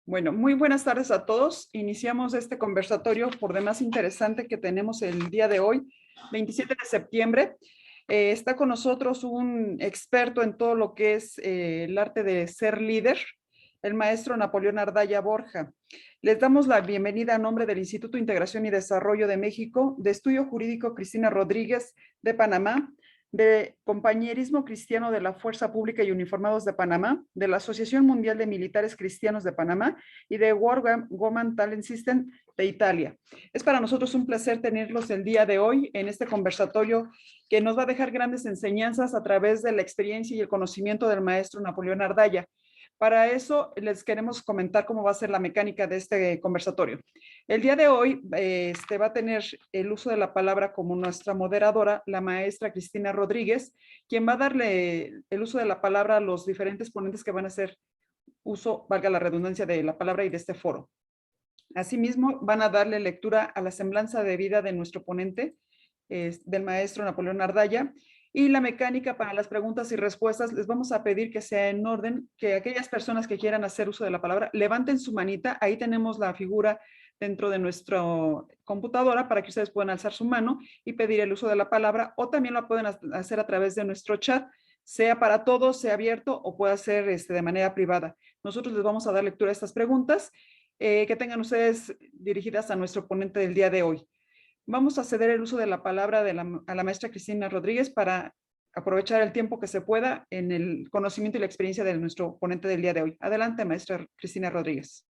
Bueno, muy buenas tardes a todos. Iniciamos este conversatorio por demás interesante que tenemos el día de hoy, 27 de septiembre. Está con nosotros un experto en todo lo que es el arte de ser líder, el maestro Napoleón Ardaya Borja. Les damos la bienvenida a nombre del Instituto de Integración y Desarrollo de México, de Estudio Jurídico Cristina Rodríguez de Panamá, de Compañerismo Cristiano de la Fuerza Pública y Uniformados de Panamá, de la Asociación Mundial de Militares Cristianos de Panamá y de World Women Talent System de Italia. Es para nosotros un placer tenerlos el día de hoy en este conversatorio que nos va a dejar grandes enseñanzas a través de la experiencia y el conocimiento del maestro Napoleón Ardaya. Para eso les queremos comentar cómo va a ser la mecánica de este conversatorio. El día de hoy va a tener el uso de la palabra como nuestra moderadora, la maestra Cristina Rodríguez, quien va a darle el uso de la palabra a los diferentes ponentes que van a hacer uso, valga la redundancia, de la palabra y de este foro. Asimismo, van a darle lectura a la semblanza de vida de nuestro ponente, del maestro Napoleón Ardaya, y la mecánica para las preguntas y respuestas. Les vamos a pedir que sea en orden, que aquellas personas que quieran hacer uso de la palabra levanten su manita. Ahí tenemos la figura dentro de nuestra computadora para que ustedes puedan alzar su mano y pedir el uso de la palabra, o también lo pueden hacer a través de nuestro chat, sea para todos, sea abierto o pueda ser de manera privada. Nosotros les vamos a dar lectura a estas preguntas que tengan ustedes dirigidas a nuestro ponente del día de hoy. Vamos a ceder el uso de la palabra a la maestra Cristina Rodríguez para aprovechar el tiempo que se pueda en el conocimiento y la experiencia de nuestro ponente del día de hoy. Adelante, maestra Cristina Rodríguez.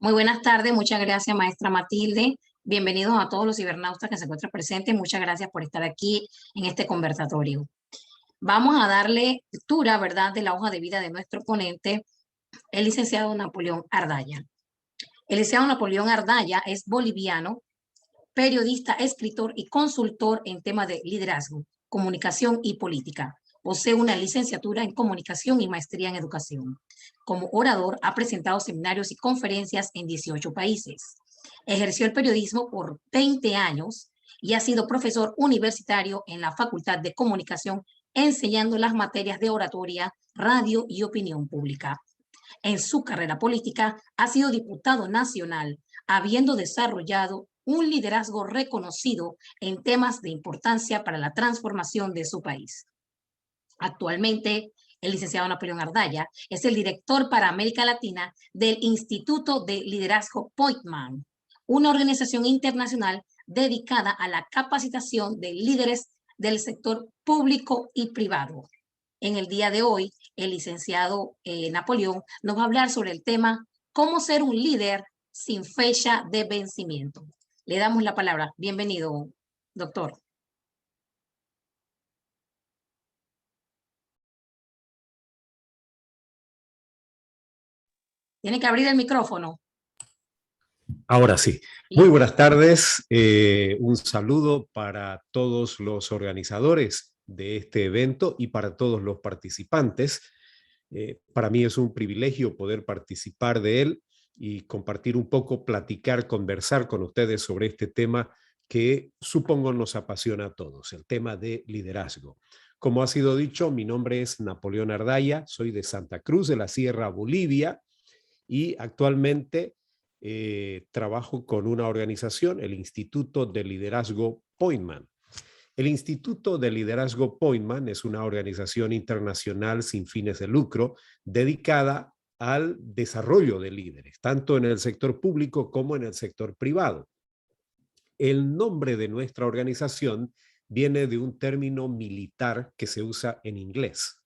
Muy buenas tardes, muchas gracias, maestra Matilde. Bienvenidos a todos los cibernautas que se encuentran presentes. Muchas gracias por estar aquí en este conversatorio. Vamos a darle lectura, ¿verdad?, de la hoja de vida de nuestro ponente, el licenciado Napoleón Ardaya. El licenciado Napoleón Ardaya es boliviano, periodista, escritor y consultor en temas de liderazgo, comunicación y política. Posee una licenciatura en comunicación y maestría en educación. Como orador, ha presentado seminarios y conferencias en 18 países. Ejerció el periodismo por 20 años y ha sido profesor universitario en la Facultad de Comunicación, enseñando las materias de oratoria, radio y opinión pública. En su carrera política ha sido diputado nacional, habiendo desarrollado un liderazgo reconocido en temas de importancia para la transformación de su país. Actualmente, el licenciado Napoleón Ardaya es el director para América Latina del Instituto de Liderazgo Pointman, una organización internacional dedicada a la capacitación de líderes del sector público y privado. En el día de hoy, el licenciado Napoleón nos va a hablar sobre el tema cómo ser un líder sin fecha de vencimiento. Le damos la palabra. Bienvenido, doctor. Tiene que abrir el micrófono. Ahora sí. Muy buenas tardes. Un saludo para todos los organizadores de este evento y para todos los participantes. Para mí es un privilegio poder participar de él y compartir un poco, platicar, conversar con ustedes sobre este tema que supongo nos apasiona a todos, el tema de liderazgo. Como ha sido dicho, mi nombre es Napoleón Ardaya, soy de Santa Cruz de la Sierra, Bolivia, y actualmente trabajo con una organización, el Instituto de Liderazgo Pointman. El Instituto de Liderazgo Pointman es una organización internacional sin fines de lucro dedicada al desarrollo de líderes, tanto en el sector público como en el sector privado. El nombre de nuestra organización viene de un término militar que se usa en inglés.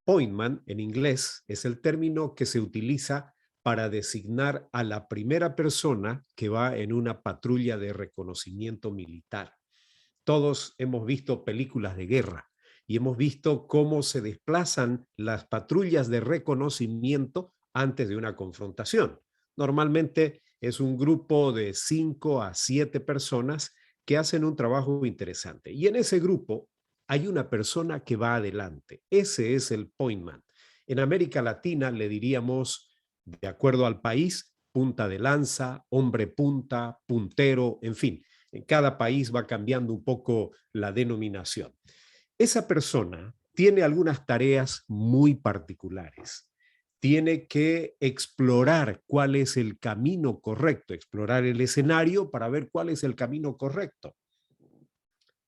Pointman, en inglés, es el término que se utiliza para designar a la primera persona que va en una patrulla de reconocimiento militar. Todos hemos visto películas de guerra y hemos visto cómo se desplazan las patrullas de reconocimiento antes de una confrontación. Normalmente es un grupo de 5 a 7 personas que hacen un trabajo interesante. Y en ese grupo hay una persona que va adelante. Ese es el pointman. En América Latina le diríamos, de acuerdo al país, punta de lanza, hombre punta, puntero, en fin. En cada país va cambiando un poco la denominación. Esa persona tiene algunas tareas muy particulares. tiene que explorar cuál es el camino correcto, explorar el escenario para ver cuál es el camino correcto.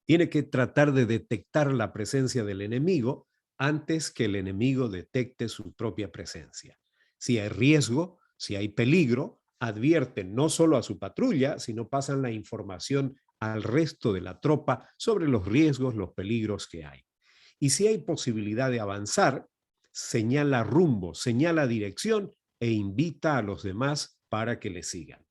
Tiene que tratar de detectar la presencia del enemigo antes que el enemigo detecte su propia presencia. Si hay riesgo, si hay peligro, advierten no solo a su patrulla, sino pasan la información al resto de la tropa sobre los riesgos, los peligros que hay. Y si hay posibilidad de avanzar, señala rumbo, señala dirección e invita a los demás para que le sigan.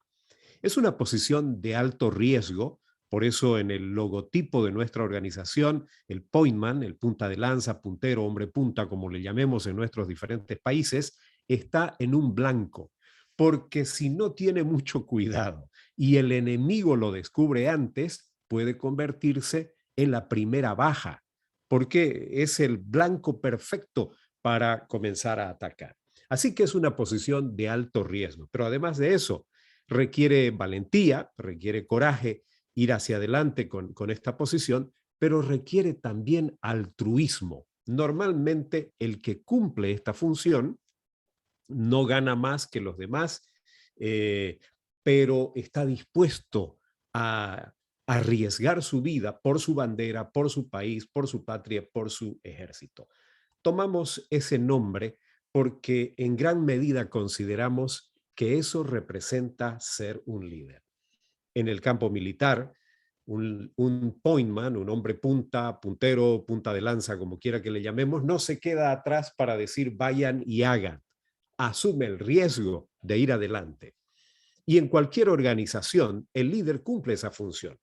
Es una posición de alto riesgo, por eso en el logotipo de nuestra organización, el pointman, el punta de lanza, puntero, hombre punta, como le llamemos en nuestros diferentes países, está en un blanco, porque si no tiene mucho cuidado y el enemigo lo descubre antes, puede convertirse en la primera baja, porque es el blanco perfecto para comenzar a atacar. Así que es una posición de alto riesgo, pero además de eso, requiere valentía, requiere coraje ir hacia adelante con esta posición, pero requiere también altruismo. Normalmente el que cumple esta función no gana más que los demás, pero está dispuesto a arriesgar su vida por su bandera, por su país, por su patria, por su ejército. Tomamos ese nombre porque en gran medida consideramos que eso representa ser un líder. En el campo militar, un pointman, un hombre punta, puntero, punta de lanza, como quiera que le llamemos, no se queda atrás para decir vayan y hagan. Asume el riesgo de ir adelante. Y en cualquier organización, el líder cumple esa función.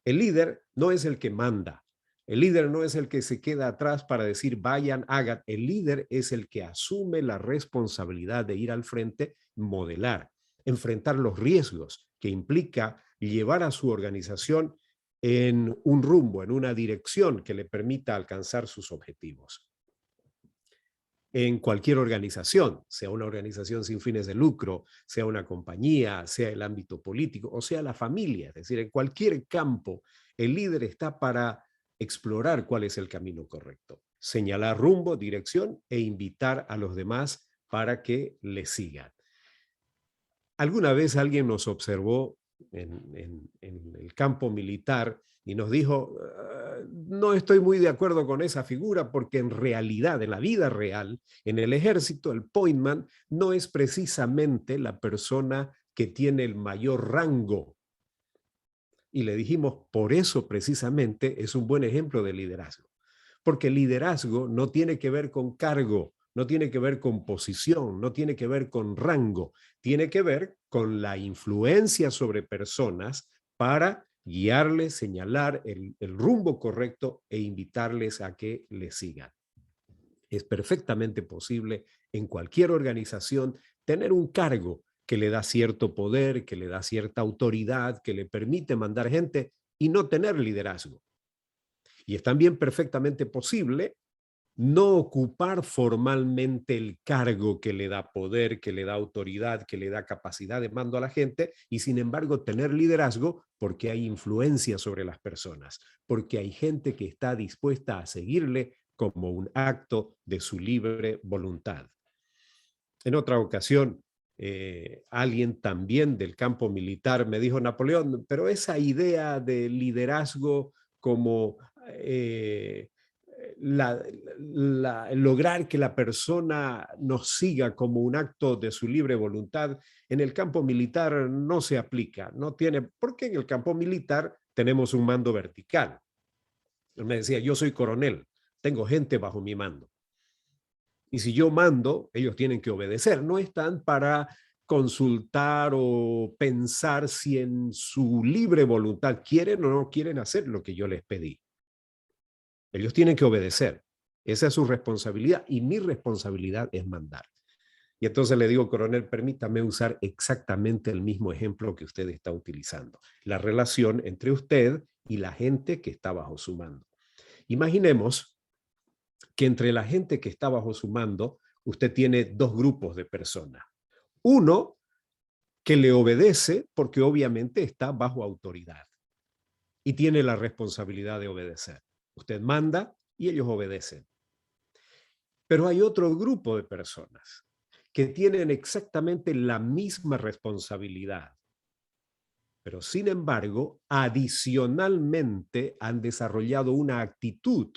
El líder no es el que manda. El líder no es el que se queda atrás para decir vayan, hagan. El líder es el que asume la responsabilidad de ir al frente, modelar, enfrentar los riesgos que implica llevar a su organización en un rumbo, en una dirección que le permita alcanzar sus objetivos. En cualquier organización, sea una organización sin fines de lucro, sea una compañía, sea el ámbito político o sea la familia, es decir, en cualquier campo, el líder está para explorar cuál es el camino correcto, señalar rumbo, dirección e invitar a los demás para que le sigan. Alguna vez alguien nos observó en el campo militar y nos dijo, no estoy muy de acuerdo con esa figura porque en realidad, en la vida real, en el ejército, el pointman no es precisamente la persona que tiene el mayor rango. Y le dijimos, por eso precisamente es un buen ejemplo de liderazgo. Porque el liderazgo no tiene que ver con cargo, no tiene que ver con posición, no tiene que ver con rango, tiene que ver con la influencia sobre personas para guiarles, señalar el rumbo correcto e invitarles a que le sigan. Es perfectamente posible en cualquier organización tener un cargo que le da cierto poder, que le da cierta autoridad, que le permite mandar gente y no tener liderazgo. Y es también perfectamente posible no ocupar formalmente el cargo que le da poder, que le da autoridad, que le da capacidad de mando a la gente y sin embargo tener liderazgo porque hay influencia sobre las personas, porque hay gente que está dispuesta a seguirle como un acto de su libre voluntad. En otra ocasión, alguien también del campo militar me dijo, Napoleón, pero esa idea de liderazgo como lograr que la persona nos siga como un acto de su libre voluntad, en el campo militar no se aplica, no tiene, porque en el campo militar tenemos un mando vertical. Él me decía, yo soy coronel, tengo gente bajo mi mando. Y si yo mando, ellos tienen que obedecer. No están para consultar o pensar si en su libre voluntad quieren o no quieren hacer lo que yo les pedí. Ellos tienen que obedecer. Esa es su responsabilidad y mi responsabilidad es mandar. Y entonces le digo, coronel, permítame usar exactamente el mismo ejemplo que usted está utilizando. La relación entre usted y la gente que está bajo su mando. Imaginemos que entre la gente que está bajo su mando, usted tiene dos grupos de personas. Uno que le obedece porque obviamente está bajo autoridad y tiene la responsabilidad de obedecer. Usted manda y ellos obedecen. Pero hay otro grupo de personas que tienen exactamente la misma responsabilidad, pero sin embargo, adicionalmente han desarrollado una actitud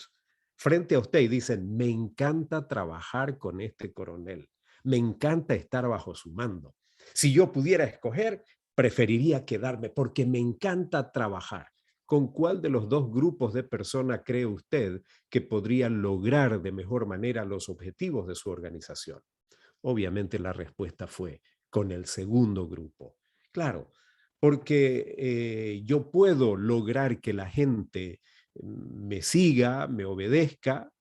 frente a usted y dicen, me encanta trabajar con este coronel, me encanta estar bajo su mando. Si yo pudiera escoger, preferiría quedarme porque me encanta trabajar. ¿Con cuál de los dos grupos de personas cree usted que podría lograr de mejor manera los objetivos de su organización? Obviamente la respuesta fue con el segundo grupo. Claro, porque yo puedo lograr que la gente me siga, me obedezca,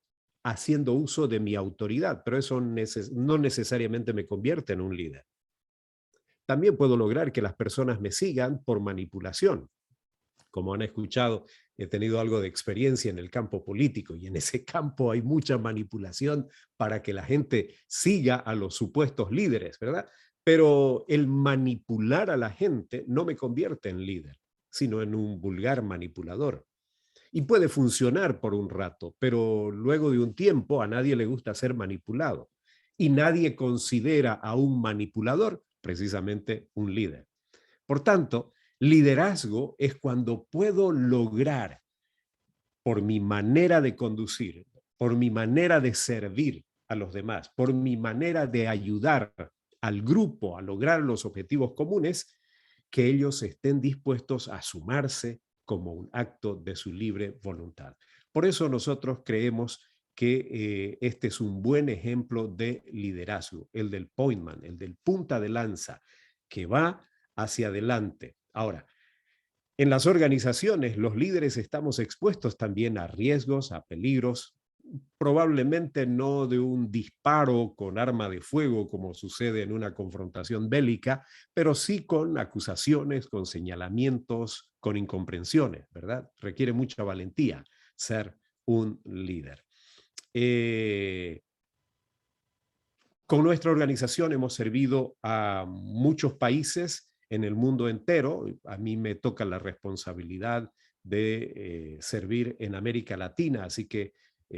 haciendo uso de mi autoridad, pero eso no necesariamente me convierte en un líder. También puedo lograr que las personas me sigan por manipulación. Como han escuchado, he tenido algo de experiencia en el campo político y en ese campo hay mucha manipulación para que la gente siga a los supuestos líderes, ¿verdad? Pero el manipular a la gente no me convierte en líder, sino en un vulgar manipulador. Y puede funcionar por un rato, pero luego de un tiempo a nadie le gusta ser manipulado y nadie considera a un manipulador precisamente un líder. Por tanto, liderazgo es cuando puedo lograr, por mi manera de conducir, por mi manera de servir a los demás, por mi manera de ayudar al grupo a lograr los objetivos comunes, que ellos estén dispuestos a sumarse como un acto de su libre voluntad. Por eso nosotros creemos que este es un buen ejemplo de liderazgo, el del pointman, el del punta de lanza, que va hacia adelante. Ahora, en las organizaciones, los líderes estamos expuestos también a riesgos, a peligros, probablemente no de un disparo con arma de fuego como sucede en una confrontación bélica, pero sí con acusaciones, con señalamientos, con incomprensiones, ¿verdad? Requiere mucha valentía ser un líder. Con nuestra organización hemos servido a muchos países en el mundo entero. A mí me toca la responsabilidad de servir en América Latina, así que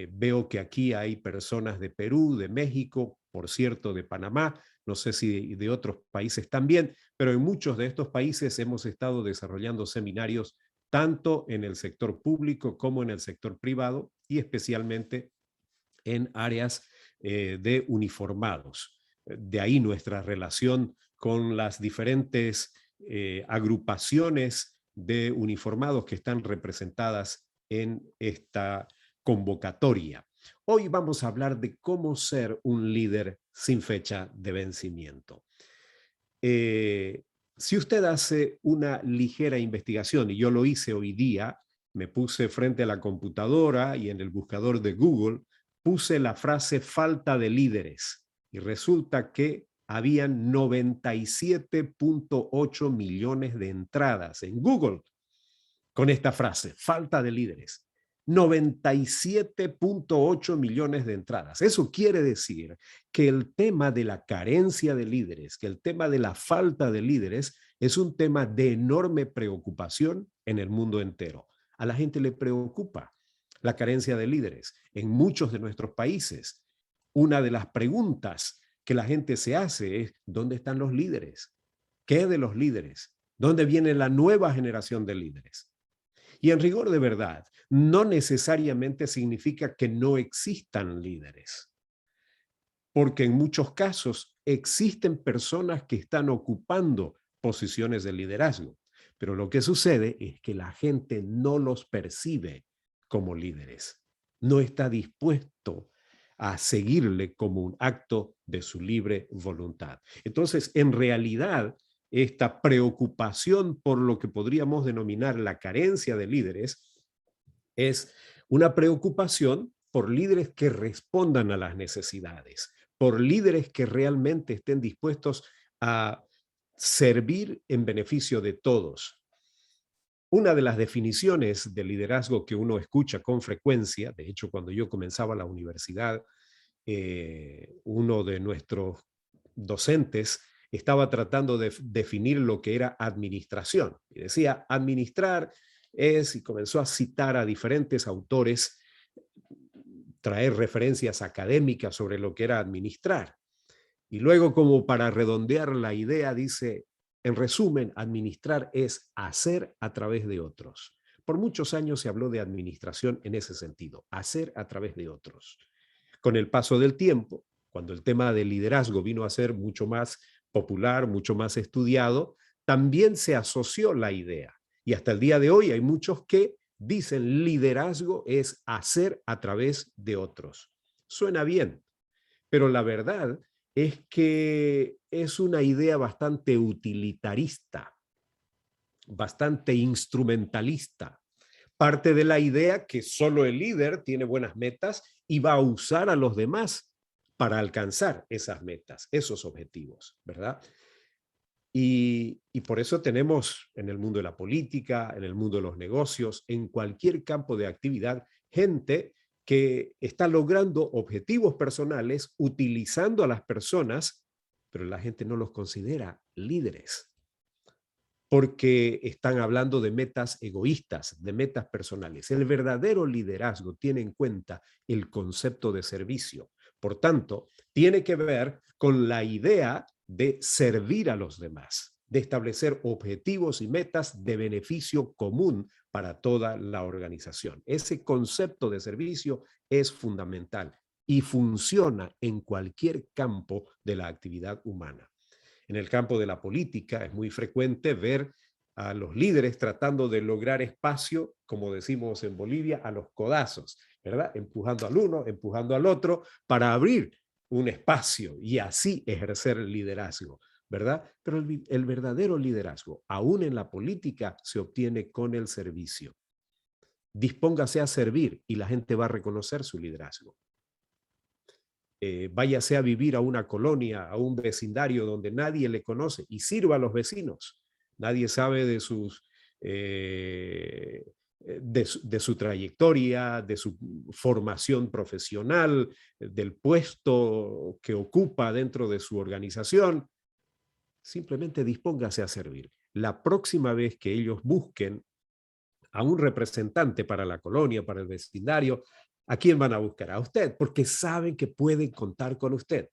veo que aquí hay personas de Perú, de México, por cierto, de Panamá, no sé si de otros países también, pero en muchos de estos países hemos estado desarrollando seminarios tanto en el sector público como en el sector privado y especialmente en áreas de uniformados. De ahí nuestra relación con las diferentes agrupaciones de uniformados que están representadas en esta convocatoria. Hoy vamos a hablar de cómo ser un líder sin fecha de vencimiento. Si usted hace una ligera investigación, y yo lo hice hoy día, me puse frente a la computadora y en el buscador de Google puse la frase falta de líderes y resulta que habían 97.8 millones de entradas en Google con esta frase, falta de líderes. 97.8 millones de entradas. Eso quiere decir que el tema de la carencia de líderes, que el tema de la falta de líderes es un tema de enorme preocupación en el mundo entero. A la gente le preocupa la carencia de líderes. En muchos de nuestros países, una de las preguntas que la gente se hace es, ¿dónde están los líderes? ¿Qué de los líderes? ¿Dónde viene la nueva generación de líderes? Y en rigor de verdad, no necesariamente significa que no existan líderes, porque en muchos casos existen personas que están ocupando posiciones de liderazgo, pero lo que sucede es que la gente no los percibe como líderes, no está dispuesto a seguirle como un acto de su libre voluntad. Entonces, en realidad, esta preocupación por lo que podríamos denominar la carencia de líderes es una preocupación por líderes que respondan a las necesidades, por líderes que realmente estén dispuestos a servir en beneficio de todos. Una de las definiciones de liderazgo que uno escucha con frecuencia, de hecho cuando yo comenzaba la universidad, uno de nuestros docentes estaba tratando de definir lo que era administración. Y decía, administrar es, y comenzó a citar a diferentes autores, traer referencias académicas sobre lo que era administrar. Y luego, como para redondear la idea, dice, en resumen, administrar es hacer a través de otros. Por muchos años se habló de administración en ese sentido, hacer a través de otros. Con el paso del tiempo, cuando el tema del liderazgo vino a ser mucho más popular, mucho más estudiado, también se asoció la idea. Y hasta el día de hoy hay muchos que dicen liderazgo es hacer a través de otros. Suena bien, pero la verdad es que es una idea bastante utilitarista, bastante instrumentalista. Parte de la idea que solo el líder tiene buenas metas y va a usar a los demás para alcanzar esas metas, esos objetivos, ¿verdad? Y por eso tenemos en el mundo de la política, en el mundo de los negocios, en cualquier campo de actividad, gente que está logrando objetivos personales utilizando a las personas, pero la gente no los considera líderes, porque están hablando de metas egoístas, de metas personales. El verdadero liderazgo tiene en cuenta el concepto de servicio. Por tanto, tiene que ver con la idea de servir a los demás, de establecer objetivos y metas de beneficio común para toda la organización. Ese concepto de servicio es fundamental y funciona en cualquier campo de la actividad humana. En el campo de la política es muy frecuente ver a los líderes tratando de lograr espacio, como decimos en Bolivia, a los codazos, ¿verdad? Empujando al uno, empujando al otro para abrir un espacio y así ejercer el liderazgo, ¿verdad? Pero el verdadero liderazgo, aún en la política, se obtiene con el servicio. Dispóngase a servir y la gente va a reconocer su liderazgo. Váyase a vivir a una colonia, a un vecindario donde nadie le conoce y sirva a los vecinos. Nadie sabe de su trayectoria, de su formación profesional, del puesto que ocupa dentro de su organización. Simplemente dispóngase a servir. La próxima vez que ellos busquen a un representante para la colonia, para el vecindario, ¿a quién van a buscar? A usted, porque saben que pueden contar con usted.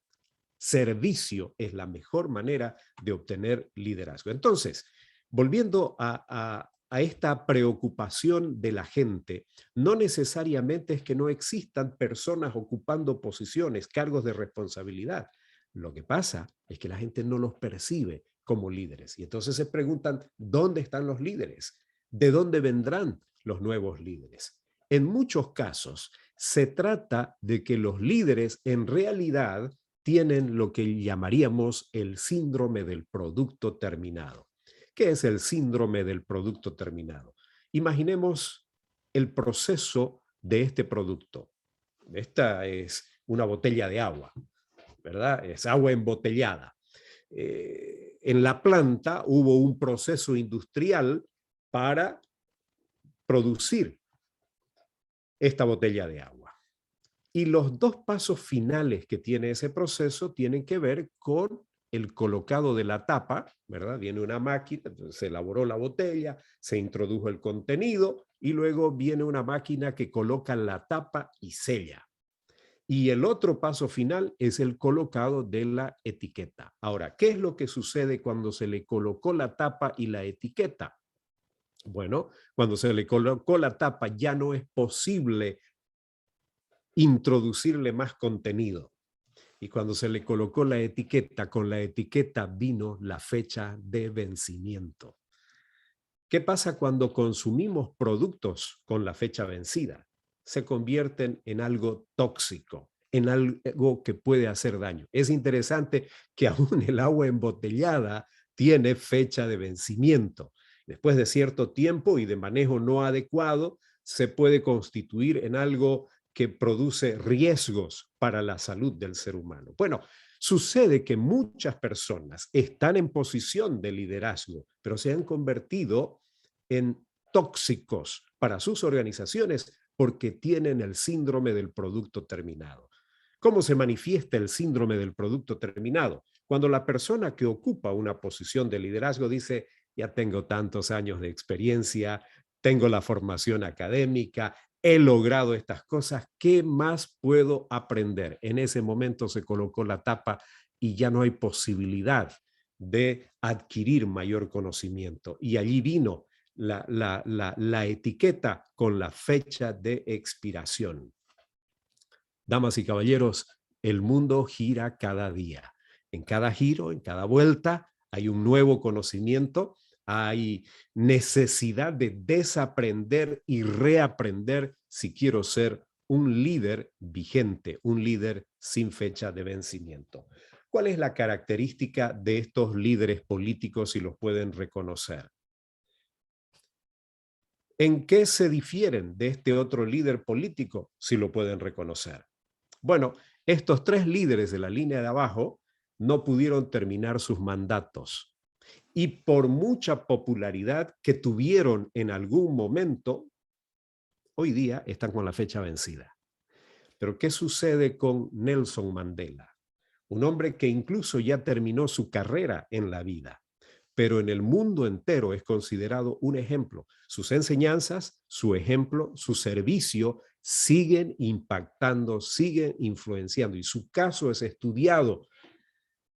Servicio es la mejor manera de obtener liderazgo. Entonces, volviendo a esta preocupación de la gente, no necesariamente es que no existan personas ocupando posiciones, cargos de responsabilidad. Lo que pasa es que la gente no los percibe como líderes. Y entonces se preguntan, ¿dónde están los líderes? ¿De dónde vendrán los nuevos líderes? En muchos casos, se trata de que los líderes en realidad tienen lo que llamaríamos el síndrome del producto terminado. ¿Qué es el síndrome del producto terminado? Imaginemos el proceso de este producto. Esta es una botella de agua, ¿verdad? Es agua embotellada. En la planta hubo un proceso industrial para producir esta botella de agua. Y los dos pasos finales que tiene ese proceso tienen que ver con el colocado de la tapa, ¿verdad? Viene una máquina, se elaboró la botella, se introdujo el contenido y luego viene una máquina que coloca la tapa y sella. Y el otro paso final es el colocado de la etiqueta. Ahora, ¿qué es lo que sucede cuando se le colocó la tapa y la etiqueta? Bueno, cuando se le colocó la tapa ya no es posible introducirle más contenido. Y cuando se le colocó la etiqueta, con la etiqueta vino la fecha de vencimiento. ¿Qué pasa cuando consumimos productos con la fecha vencida? Se convierten en algo tóxico, en algo que puede hacer daño. Es interesante que aún el agua embotellada tiene fecha de vencimiento. Después de cierto tiempo y de manejo no adecuado, se puede constituir en algo que produce riesgos para la salud del ser humano. Bueno, sucede que muchas personas están en posición de liderazgo, pero se han convertido en tóxicos para sus organizaciones porque tienen el síndrome del producto terminado. ¿Cómo se manifiesta el síndrome del producto terminado? Cuando la persona que ocupa una posición de liderazgo dice, ya tengo tantos años de experiencia, tengo la formación académica, he logrado estas cosas, ¿qué más puedo aprender? En ese momento se colocó la tapa y ya no hay posibilidad de adquirir mayor conocimiento. Y allí vino la etiqueta con la fecha de expiración. Damas y caballeros, el mundo gira cada día. En cada giro, en cada vuelta, hay un nuevo conocimiento, hay necesidad de desaprender y reaprender si quiero ser un líder vigente, un líder sin fecha de vencimiento. ¿Cuál es la característica de estos líderes políticos si los pueden reconocer? ¿En qué se difieren de este otro líder político si lo pueden reconocer? Bueno, estos tres líderes de la línea de abajo no pudieron terminar sus mandatos y por mucha popularidad que tuvieron en algún momento, hoy día están con la fecha vencida. Pero ¿qué sucede con Nelson Mandela? Un hombre que incluso ya terminó su carrera en la vida, pero en el mundo entero es considerado un ejemplo. Sus enseñanzas, su ejemplo, su servicio siguen impactando, siguen influenciando, y su caso es estudiado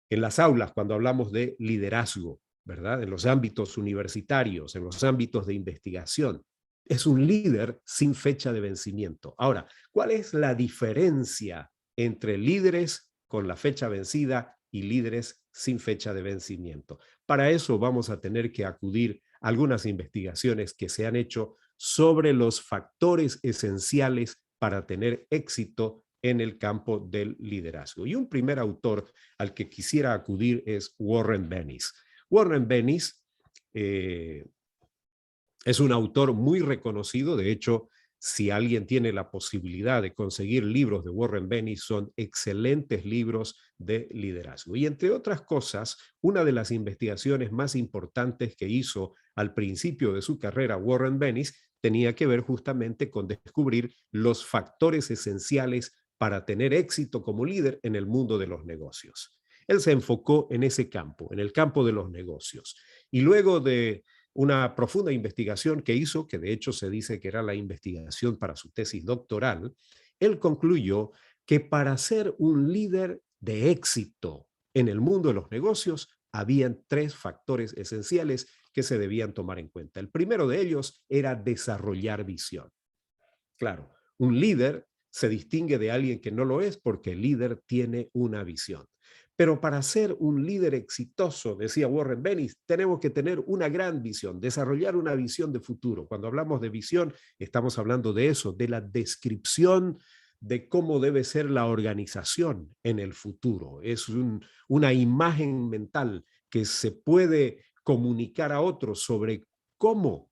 en las aulas cuando hablamos de liderazgo, ¿verdad? En los ámbitos universitarios, en los ámbitos de investigación. Es un líder sin fecha de vencimiento. Ahora, ¿cuál es la diferencia entre líderes con la fecha vencida y líderes sin fecha de vencimiento? Para eso vamos a tener que acudir a algunas investigaciones que se han hecho sobre los factores esenciales para tener éxito en el campo del liderazgo. Y un primer autor al que quisiera acudir es Warren Bennis. Warren Bennis es un autor muy reconocido. De hecho, si alguien tiene la posibilidad de conseguir libros de Warren Bennis, son excelentes libros de liderazgo. Y entre otras cosas, una de las investigaciones más importantes que hizo al principio de su carrera Warren Bennis tenía que ver justamente con descubrir los factores esenciales para tener éxito como líder en el mundo de los negocios. Él se enfocó en ese campo, en el campo de los negocios. Y luego de una profunda investigación que hizo, que de hecho se dice que era la investigación para su tesis doctoral, él concluyó que para ser un líder de éxito en el mundo de los negocios, habían tres factores esenciales que se debían tomar en cuenta. El primero de ellos era desarrollar visión. Claro, un líder se distingue de alguien que no lo es porque el líder tiene una visión. Pero para ser un líder exitoso, decía Warren Bennis, tenemos que tener una gran visión, desarrollar una visión de futuro. Cuando hablamos de visión, estamos hablando de eso, de la descripción de cómo debe ser la organización en el futuro. Es una imagen mental que se puede comunicar a otros sobre cómo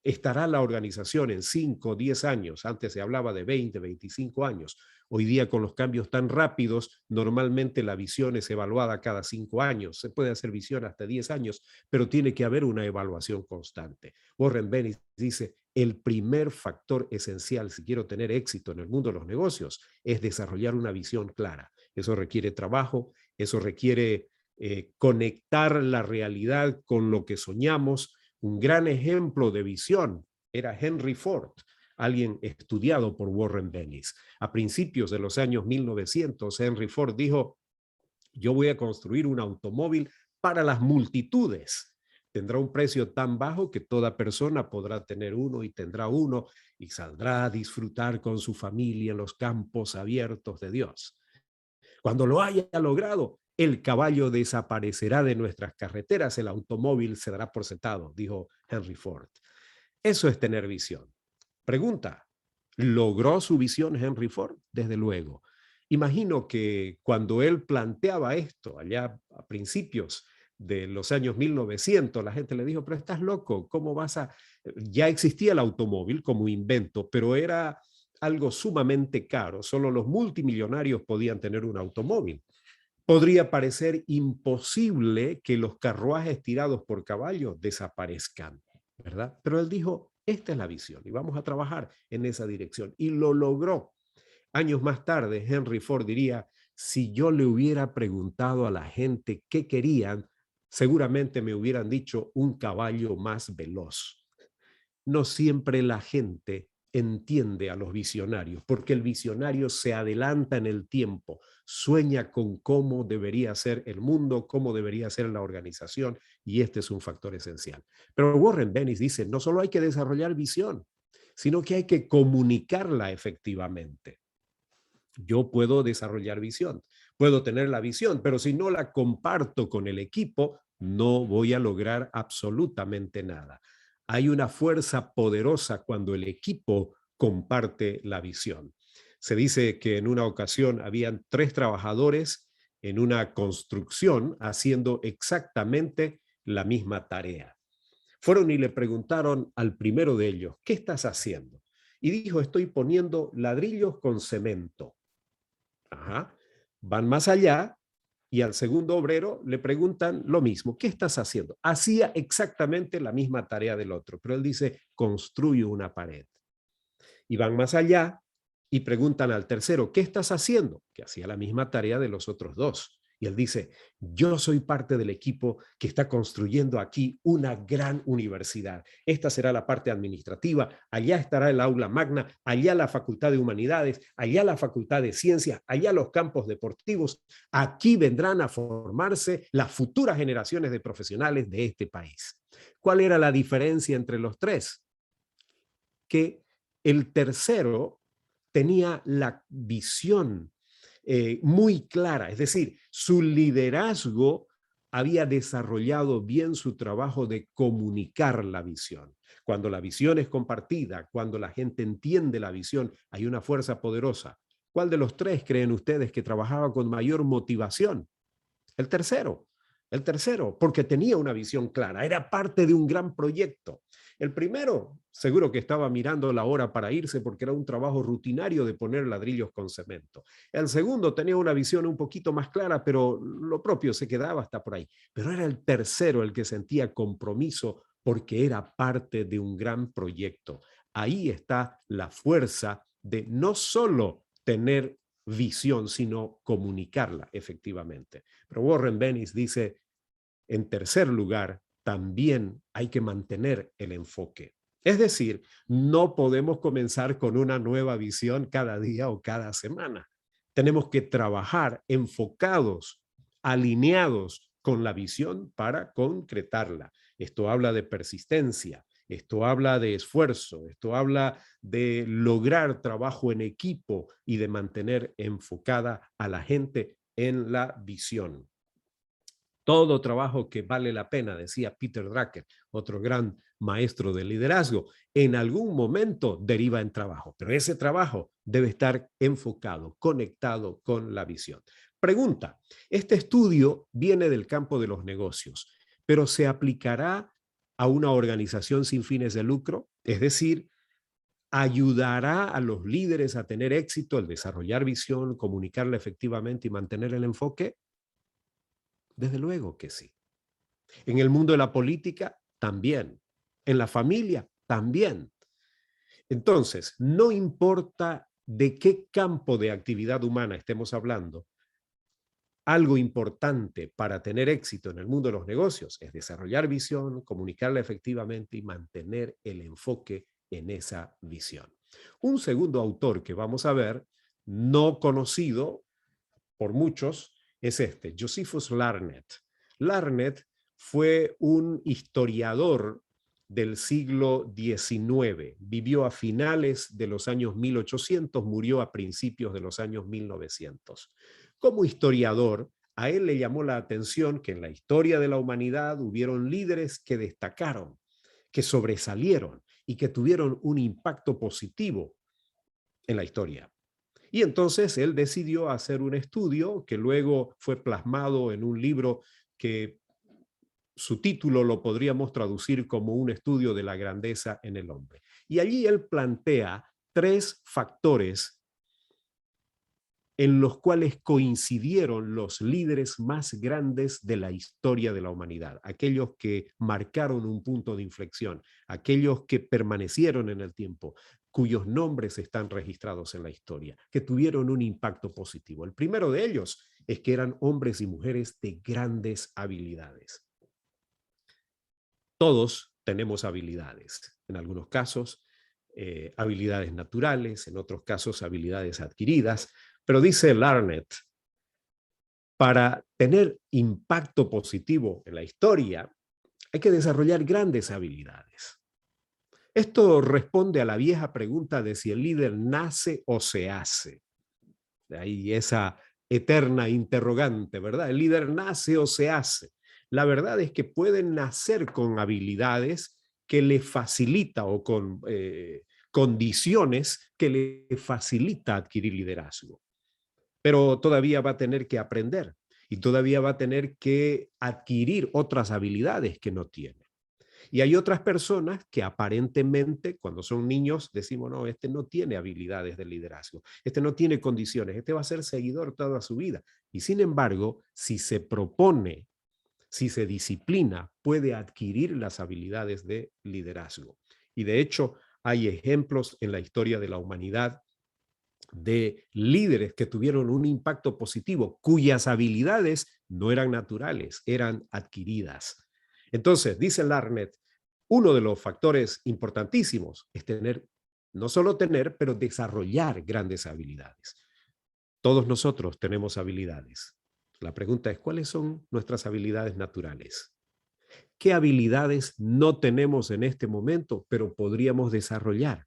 estará la organización en 5 o 10 años. Antes se hablaba de 20, 25 años. Hoy día, con los cambios tan rápidos, normalmente la visión es evaluada cada 5 años. Se puede hacer visión hasta 10 años, pero tiene que haber una evaluación constante. Warren Bennis dice, el primer factor esencial si quiero tener éxito en el mundo de los negocios es desarrollar una visión clara. Eso requiere trabajo, eso requiere conectar la realidad con lo que soñamos. Un gran ejemplo de visión era Henry Ford, alguien estudiado por Warren Bennis. A principios de los años 1900, Henry Ford dijo, yo voy a construir un automóvil para las multitudes. Tendrá un precio tan bajo que toda persona podrá tener uno y tendrá uno y saldrá a disfrutar con su familia en los campos abiertos de Dios. Cuando lo haya logrado, el caballo desaparecerá de nuestras carreteras, el automóvil se dará por sentado, dijo Henry Ford. Eso es tener visión. Pregunta, ¿logró su visión Henry Ford? Desde luego. Imagino que cuando él planteaba esto, allá a principios de los años 1900, la gente le dijo, pero estás loco, ¿cómo vas a...? Ya existía el automóvil como invento, pero era algo sumamente caro. Solo los multimillonarios podían tener un automóvil. Podría parecer imposible que los carruajes tirados por caballos desaparezcan, ¿verdad? Pero él dijo, esta es la visión y vamos a trabajar en esa dirección. Y lo logró. Años más tarde, Henry Ford diría, si yo le hubiera preguntado a la gente qué querían, seguramente me hubieran dicho un caballo más veloz. No siempre la gente entiende a los visionarios, porque el visionario se adelanta en el tiempo, sueña con cómo debería ser el mundo, cómo debería ser la organización, y este es un factor esencial. Pero Warren Bennis dice, no solo hay que desarrollar visión, sino que hay que comunicarla efectivamente. Yo puedo desarrollar visión, puedo tener la visión, pero si no la comparto con el equipo, no voy a lograr absolutamente nada. Hay una fuerza poderosa cuando el equipo comparte la visión. Se dice que en una ocasión habían 3 trabajadores en una construcción haciendo exactamente la misma tarea. Fueron y le preguntaron al primero de ellos, ¿qué estás haciendo? Y dijo, estoy poniendo ladrillos con cemento. Ajá. Van más allá y al segundo obrero le preguntan lo mismo. ¿Qué estás haciendo? Hacía exactamente la misma tarea del otro, pero él dice, construyo una pared. Y van más allá y preguntan al tercero, ¿qué estás haciendo? Que hacía la misma tarea de los otros 2. Y él dice, yo soy parte del equipo que está construyendo aquí una gran universidad. Esta será la parte administrativa, allá estará el aula magna, allá la facultad de humanidades, allá la facultad de ciencias, allá los campos deportivos. Aquí vendrán a formarse las futuras generaciones de profesionales de este país. ¿Cuál era la diferencia entre los 3? Que el tercero tenía la visión muy clara, es decir, su liderazgo había desarrollado bien su trabajo de comunicar la visión. Cuando la visión es compartida, cuando la gente entiende la visión, hay una fuerza poderosa. ¿Cuál de los 3 creen ustedes que trabajaba con mayor motivación? El tercero, porque tenía una visión clara, era parte de un gran proyecto. El primero, seguro que estaba mirando la hora para irse porque era un trabajo rutinario de poner ladrillos con cemento. El segundo tenía una visión un poquito más clara, pero lo propio se quedaba hasta por ahí. Pero era el tercero el que sentía compromiso porque era parte de un gran proyecto. Ahí está la fuerza de no solo tener visión, sino comunicarla efectivamente. Pero Warren Bennis dice, en tercer lugar, también hay que mantener el enfoque. Es decir, no podemos comenzar con una nueva visión cada día o cada semana. Tenemos que trabajar enfocados, alineados con la visión para concretarla. Esto habla de persistencia, esto habla de esfuerzo, esto habla de lograr trabajo en equipo y de mantener enfocada a la gente en la visión. Todo trabajo que vale la pena, decía Peter Drucker, otro gran maestro de liderazgo, en algún momento deriva en trabajo, pero ese trabajo debe estar enfocado, conectado con la visión. Pregunta, este estudio viene del campo de los negocios, pero ¿se aplicará a una organización sin fines de lucro? Es decir, ¿ayudará a los líderes a tener éxito, el desarrollar visión, comunicarla efectivamente y mantener el enfoque? Desde luego que sí. En el mundo de la política, también. En la familia, también. Entonces, no importa de qué campo de actividad humana estemos hablando, algo importante para tener éxito en el mundo de los negocios es desarrollar visión, comunicarla efectivamente y mantener el enfoque en esa visión. Un segundo autor que vamos a ver, no conocido por muchos, es este, Josephus Larned. Larned fue un historiador del siglo XIX. Vivió a finales de los años 1800, murió a principios de los años 1900. Como historiador, a él le llamó la atención que en la historia de la humanidad hubieron líderes que destacaron, que sobresalieron y que tuvieron un impacto positivo en la historia. Y entonces él decidió hacer un estudio que luego fue plasmado en un libro que su título lo podríamos traducir como un estudio de la grandeza en el hombre. Y allí él plantea 3 factores en los cuales coincidieron los líderes más grandes de la historia de la humanidad, aquellos que marcaron un punto de inflexión, aquellos que permanecieron en el tiempo, cuyos nombres están registrados en la historia, que tuvieron un impacto positivo. El primero de ellos es que eran hombres y mujeres de grandes habilidades. Todos tenemos habilidades. En algunos casos, habilidades naturales, en otros casos habilidades adquiridas, pero dice Larned, para tener impacto positivo en la historia, hay que desarrollar grandes habilidades. Esto responde a la vieja pregunta de si el líder nace o se hace. De ahí esa eterna interrogante, ¿verdad? ¿El líder nace o se hace? La verdad es que pueden nacer con habilidades que le facilita o con condiciones que le facilita adquirir liderazgo. Pero todavía va a tener que aprender y todavía va a tener que adquirir otras habilidades que no tiene. Y hay otras personas que aparentemente, cuando son niños, decimos, no, este no tiene habilidades de liderazgo, este no tiene condiciones, este va a ser seguidor toda su vida. Y sin embargo, si se propone, si se disciplina, puede adquirir las habilidades de liderazgo. Y de hecho, hay ejemplos en la historia de la humanidad de líderes que tuvieron un impacto positivo, cuyas habilidades no eran naturales, eran adquiridas. Entonces, dice Larned, uno de los factores importantísimos es tener, no solo tener, pero desarrollar grandes habilidades. Todos nosotros tenemos habilidades. La pregunta es, ¿cuáles son nuestras habilidades naturales? ¿Qué habilidades no tenemos en este momento, pero podríamos desarrollar?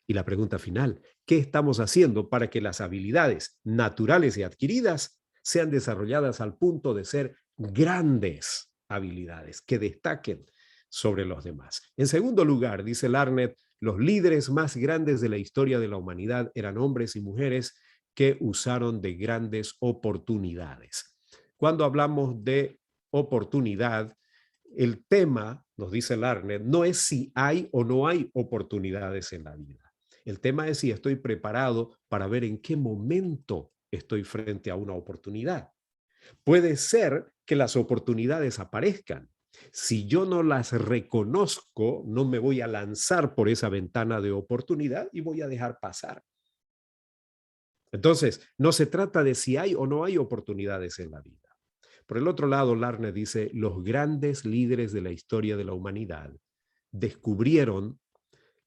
Y la pregunta final, ¿qué estamos haciendo para que las habilidades naturales y adquiridas sean desarrolladas al punto de ser grandes habilidades que destaquen sobre los demás? En segundo lugar, dice Larned, los líderes más grandes de la historia de la humanidad eran hombres y mujeres que usaron de grandes oportunidades. Cuando hablamos de oportunidad, el tema, nos dice Larned, no es si hay o no hay oportunidades en la vida. El tema es si estoy preparado para ver en qué momento estoy frente a una oportunidad. Puede ser que las oportunidades aparezcan. Si yo no las reconozco, no me voy a lanzar por esa ventana de oportunidad y voy a dejar pasar. Entonces, no se trata de si hay o no hay oportunidades en la vida. Por el otro lado, Larned dice, los grandes líderes de la historia de la humanidad descubrieron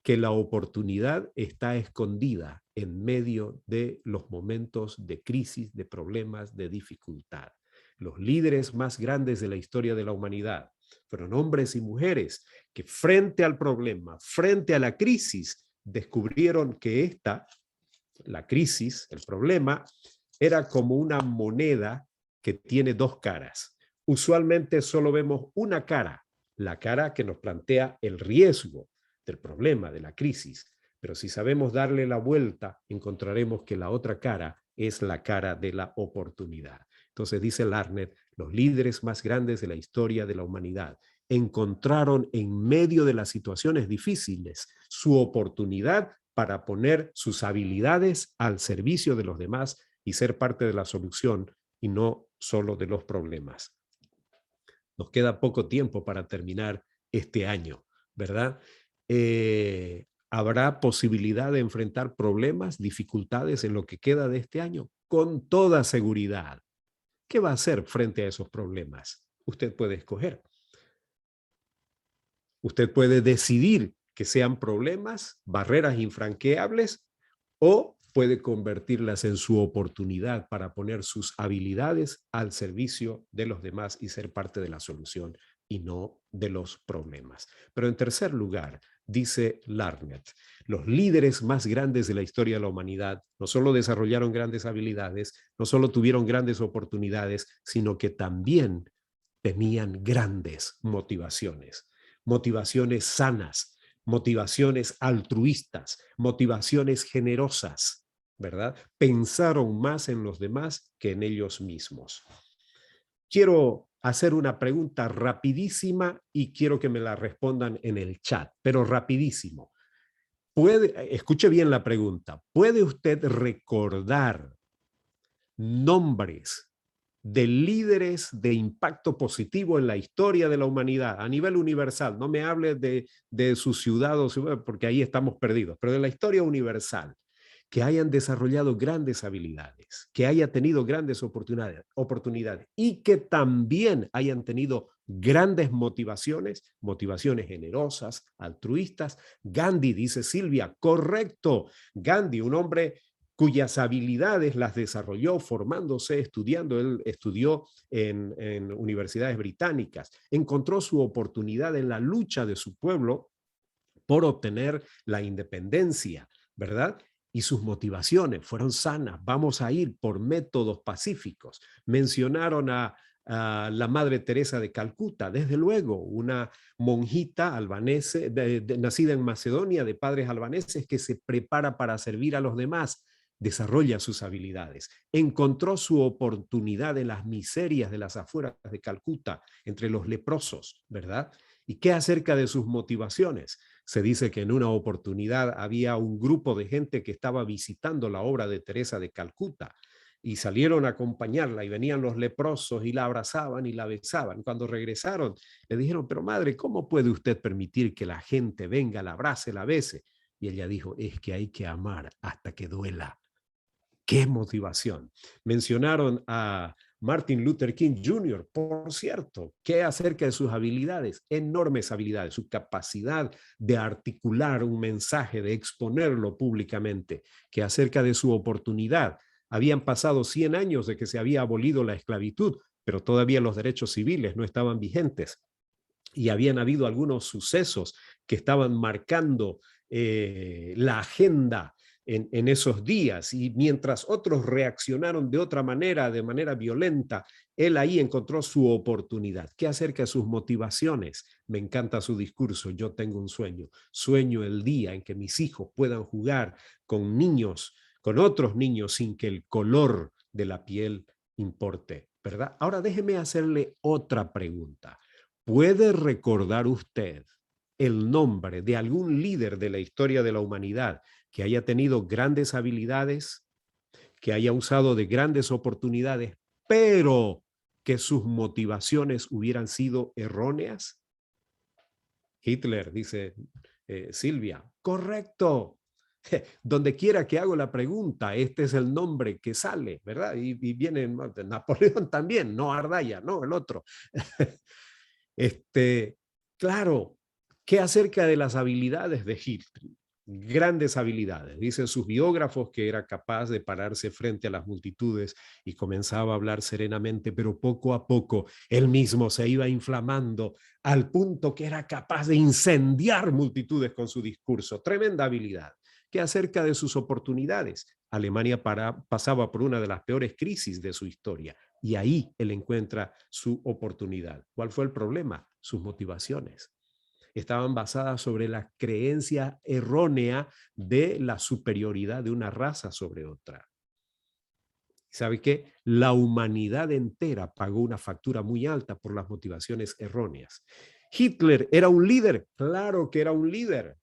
que la oportunidad está escondida en medio de los momentos de crisis, de problemas, de dificultad. Los líderes más grandes de la historia de la humanidad fueron hombres y mujeres que frente al problema, frente a la crisis, descubrieron que la crisis, el problema, era como una moneda que tiene dos caras. Usualmente solo vemos una cara, la cara que nos plantea el riesgo del problema, de la crisis. Pero si sabemos darle la vuelta, encontraremos que la otra cara es la cara de la oportunidad. Entonces dice Larned, los líderes más grandes de la historia de la humanidad encontraron en medio de las situaciones difíciles su oportunidad para poner sus habilidades al servicio de los demás y ser parte de la solución y no solo de los problemas. Nos queda poco tiempo para terminar este año, ¿verdad? ¿Habrá posibilidad de enfrentar problemas, dificultades en lo que queda de este año? Con toda seguridad. ¿Qué va a hacer frente a esos problemas? Usted puede escoger. Usted puede decidir que sean problemas, barreras infranqueables, o puede convertirlas en su oportunidad para poner sus habilidades al servicio de los demás y ser parte de la solución y no de los problemas. Pero en tercer lugar, dice Larned, los líderes más grandes de la historia de la humanidad no solo desarrollaron grandes habilidades, no solo tuvieron grandes oportunidades, sino que también tenían grandes motivaciones, motivaciones sanas, motivaciones altruistas, motivaciones generosas, ¿verdad? Pensaron más en los demás que en ellos mismos. Quiero hacer una pregunta rapidísima y quiero que me la respondan en el chat, pero rapidísimo. Escuche bien la pregunta. ¿Puede usted recordar nombres de líderes de impacto positivo en la historia de la humanidad a nivel universal? No me hable de su ciudad o ciudad, porque ahí estamos perdidos, pero de la historia universal, que hayan desarrollado grandes habilidades, que haya tenido grandes oportunidades y que también hayan tenido grandes motivaciones, motivaciones generosas, altruistas. Gandhi, dice Silvia, correcto. Gandhi, un hombre cuyas habilidades las desarrolló formándose, estudiando. Él estudió en universidades británicas. Encontró su oportunidad en la lucha de su pueblo por obtener la independencia, ¿verdad? Y sus motivaciones fueron sanas. Vamos a ir por métodos pacíficos. Mencionaron a la Madre Teresa de Calcuta, desde luego, una monjita albanese, nacida en Macedonia, de padres albaneses, que se prepara para servir a los demás, desarrolla sus habilidades, encontró su oportunidad en las miserias de las afueras de Calcuta, entre los leprosos, ¿verdad? ¿Y qué acerca de sus motivaciones? Se dice que en una oportunidad había un grupo de gente que estaba visitando la obra de Teresa de Calcuta y salieron a acompañarla y venían los leprosos y la abrazaban y la besaban. Cuando regresaron le dijeron, pero madre, ¿cómo puede usted permitir que la gente venga, la abrace, la bese? Y ella dijo, es que hay que amar hasta que duela. ¡Qué motivación! Mencionaron a Martin Luther King Jr., por cierto, ¿qué acerca de sus habilidades? Enormes habilidades, su capacidad de articular un mensaje, de exponerlo públicamente, que acerca de su oportunidad. Habían pasado 100 años de que se había abolido la esclavitud, pero todavía los derechos civiles no estaban vigentes. Y habían habido algunos sucesos que estaban marcando la agenda en esos días, y mientras otros reaccionaron de otra manera, de manera violenta, él ahí encontró su oportunidad. ¿Qué acerca de sus motivaciones? Me encanta su discurso. Yo tengo un sueño. Sueño el día en que mis hijos puedan jugar con niños, con otros niños, sin que el color de la piel importe, ¿verdad? Ahora déjeme hacerle otra pregunta. ¿Puede recordar usted el nombre de algún líder de la historia de la humanidad que haya tenido grandes habilidades, que haya usado de grandes oportunidades, pero que sus motivaciones hubieran sido erróneas? Hitler, dice Silvia. Correcto. Donde quiera que hago la pregunta, este es el nombre que sale, ¿verdad? Y viene Napoleón también, no Ardaya, no el otro. Claro, ¿qué acerca de las habilidades de Hitler? Grandes habilidades. Dicen sus biógrafos que era capaz de pararse frente a las multitudes y comenzaba a hablar serenamente, pero poco a poco él mismo se iba inflamando al punto que era capaz de incendiar multitudes con su discurso. Tremenda habilidad. ¿Qué acerca de sus oportunidades? Alemania pasaba por una de las peores crisis de su historia y ahí él encuentra su oportunidad. ¿Cuál fue el problema? Sus motivaciones estaban basadas sobre la creencia errónea de la superioridad de una raza sobre otra. ¿Sabe qué? La humanidad entera pagó una factura muy alta por las motivaciones erróneas. ¿Hitler era un líder? Claro que era un líder,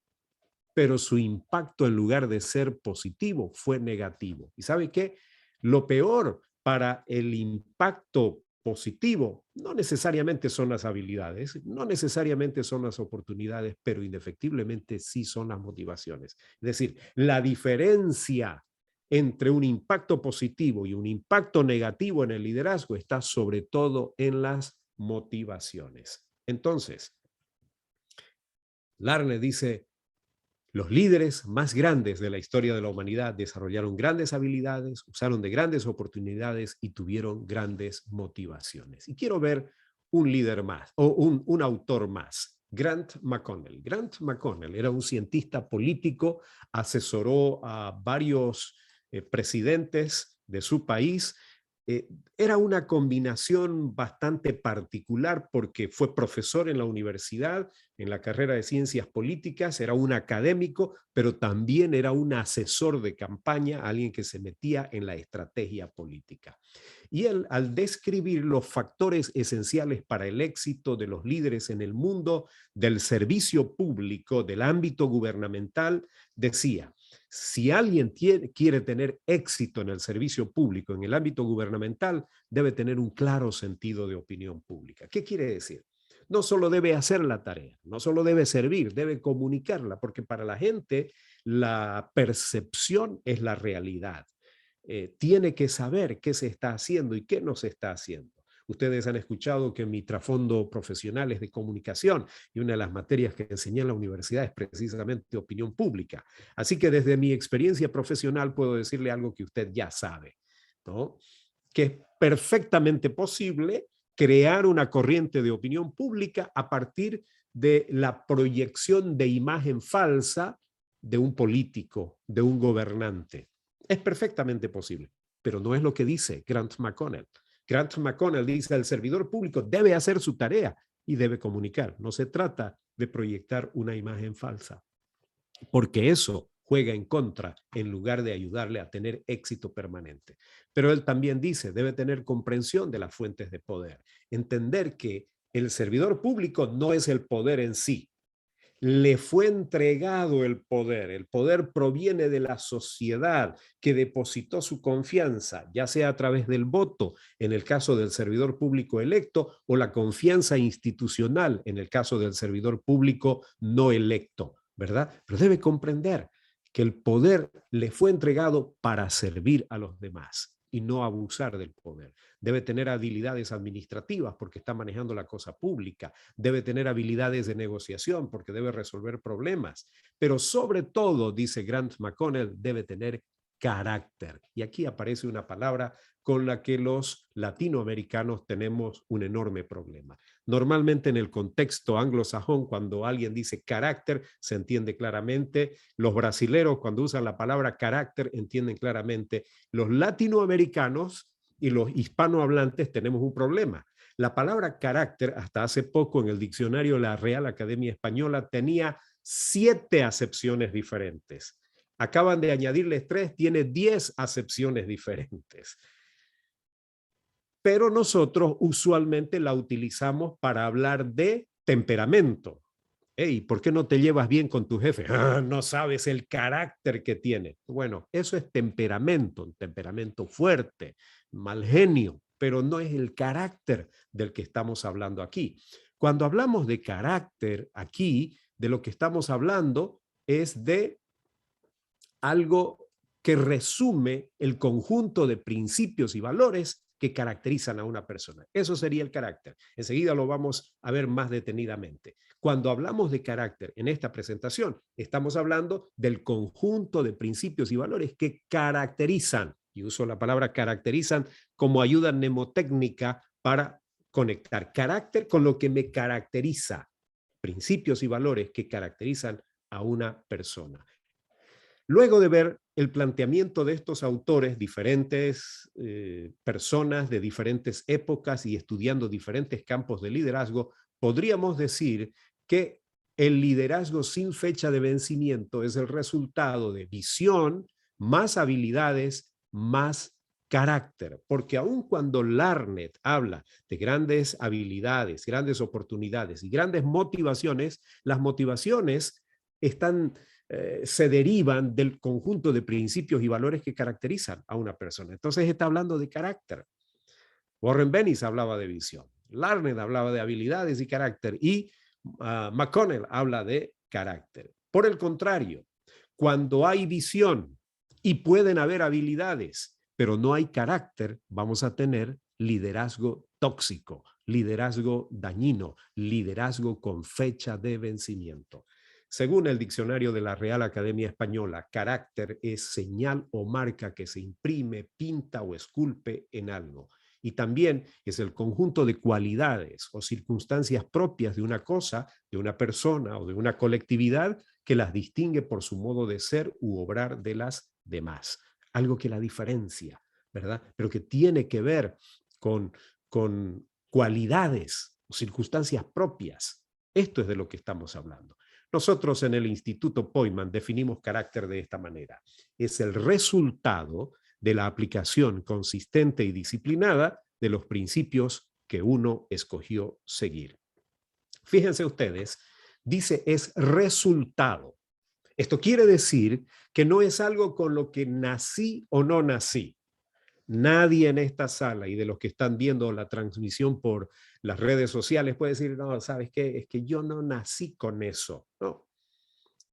pero su impacto, en lugar de ser positivo, fue negativo. ¿Y sabe qué? Lo peor para el impacto positivo no necesariamente son las habilidades, no necesariamente son las oportunidades, pero indefectiblemente sí son las motivaciones. Es decir, la diferencia entre un impacto positivo y un impacto negativo en el liderazgo está sobre todo en las motivaciones. Entonces, Larner dice, los líderes más grandes de la historia de la humanidad desarrollaron grandes habilidades, usaron de grandes oportunidades y tuvieron grandes motivaciones. Y quiero ver un líder más, o un autor más, Grant McConnell. Grant McConnell era un cientista político, asesoró a varios presidentes de su país. Era una combinación bastante particular porque fue profesor en la universidad, en la carrera de ciencias políticas, era un académico, pero también era un asesor de campaña, alguien que se metía en la estrategia política. Y él, al describir los factores esenciales para el éxito de los líderes en el mundo del servicio público, del ámbito gubernamental, decía, si alguien quiere tener éxito en el servicio público, en el ámbito gubernamental, debe tener un claro sentido de opinión pública. ¿Qué quiere decir? No solo debe hacer la tarea, no solo debe servir, debe comunicarla, porque para la gente la percepción es la realidad. Tiene que saber qué se está haciendo y qué no se está haciendo. Ustedes han escuchado que mi trasfondo profesional es de comunicación y una de las materias que enseñé en la universidad es precisamente opinión pública. Así que desde mi experiencia profesional puedo decirle algo que usted ya sabe, ¿no? Que es perfectamente posible crear una corriente de opinión pública a partir de la proyección de imagen falsa de un político, de un gobernante. Es perfectamente posible, pero no es lo que dice Grant McConnell. Grant McConnell dice: el servidor público debe hacer su tarea y debe comunicar. No se trata de proyectar una imagen falsa, porque eso juega en contra en lugar de ayudarle a tener éxito permanente. Pero él también dice: debe tener comprensión de las fuentes de poder, entender que el servidor público no es el poder en sí. Le fue entregado el poder proviene de la sociedad que depositó su confianza, ya sea a través del voto, en el caso del servidor público electo, o la confianza institucional, en el caso del servidor público no electo, ¿verdad? Pero debe comprender que el poder le fue entregado para servir a los demás y no abusar del poder. Debe tener habilidades administrativas porque está manejando la cosa pública. Debe tener habilidades de negociación porque debe resolver problemas. Pero sobre todo, dice Grant McConnell, debe tener carácter. Y aquí aparece una palabra con la que los latinoamericanos tenemos un enorme problema. Normalmente en el contexto anglosajón, cuando alguien dice carácter, se entiende claramente. Los brasileros, cuando usan la palabra carácter, entienden claramente. Los latinoamericanos y los hispanohablantes tenemos un problema. La palabra carácter, hasta hace poco en el diccionario de la Real Academia Española, tenía 7 acepciones diferentes. Acaban de añadirles 3, tiene 10 acepciones diferentes. Pero nosotros usualmente la utilizamos para hablar de temperamento. Hey, ¿por qué no te llevas bien con tu jefe? Ah, no sabes el carácter que tiene. Bueno, eso es temperamento, un temperamento fuerte, mal genio, pero no es el carácter del que estamos hablando aquí. Cuando hablamos de carácter aquí, de lo que estamos hablando es de algo que resume el conjunto de principios y valores que caracterizan a una persona. Eso sería el carácter. Enseguida lo vamos a ver más detenidamente. Cuando hablamos de carácter en esta presentación, estamos hablando del conjunto de principios y valores que caracterizan, y uso la palabra caracterizan como ayuda mnemotécnica para conectar carácter con lo que me caracteriza, principios y valores que caracterizan a una persona. Luego de ver el planteamiento de estos autores, diferentes personas de diferentes épocas y estudiando diferentes campos de liderazgo, podríamos decir que el liderazgo sin fecha de vencimiento es el resultado de visión, más habilidades, más carácter. Porque aun cuando Larned habla de grandes habilidades, grandes oportunidades y grandes motivaciones, las motivaciones se derivan del conjunto de principios y valores que caracterizan a una persona. Entonces está hablando de carácter. Warren Bennis hablaba de visión, Larned hablaba de habilidades y carácter, y McConnell habla de carácter. Por el contrario, cuando hay visión y pueden haber habilidades, pero no hay carácter, vamos a tener liderazgo tóxico, liderazgo dañino, liderazgo con fecha de vencimiento. Según el diccionario de la Real Academia Española, carácter es señal o marca que se imprime, pinta o esculpe en algo. Y también es el conjunto de cualidades o circunstancias propias de una cosa, de una persona o de una colectividad que las distingue por su modo de ser u obrar de las demás. Algo que la diferencia, ¿verdad? Pero que tiene que ver con cualidades o circunstancias propias. Esto es de lo que estamos hablando. Nosotros en el Instituto Poiman definimos carácter de esta manera. Es el resultado de la aplicación consistente y disciplinada de los principios que uno escogió seguir. Fíjense ustedes, dice es resultado. Esto quiere decir que no es algo con lo que nací o no nací. Nadie en esta sala y de los que están viendo la transmisión por las redes sociales puede decir, no, ¿sabes qué? Es que yo no nací con eso. No,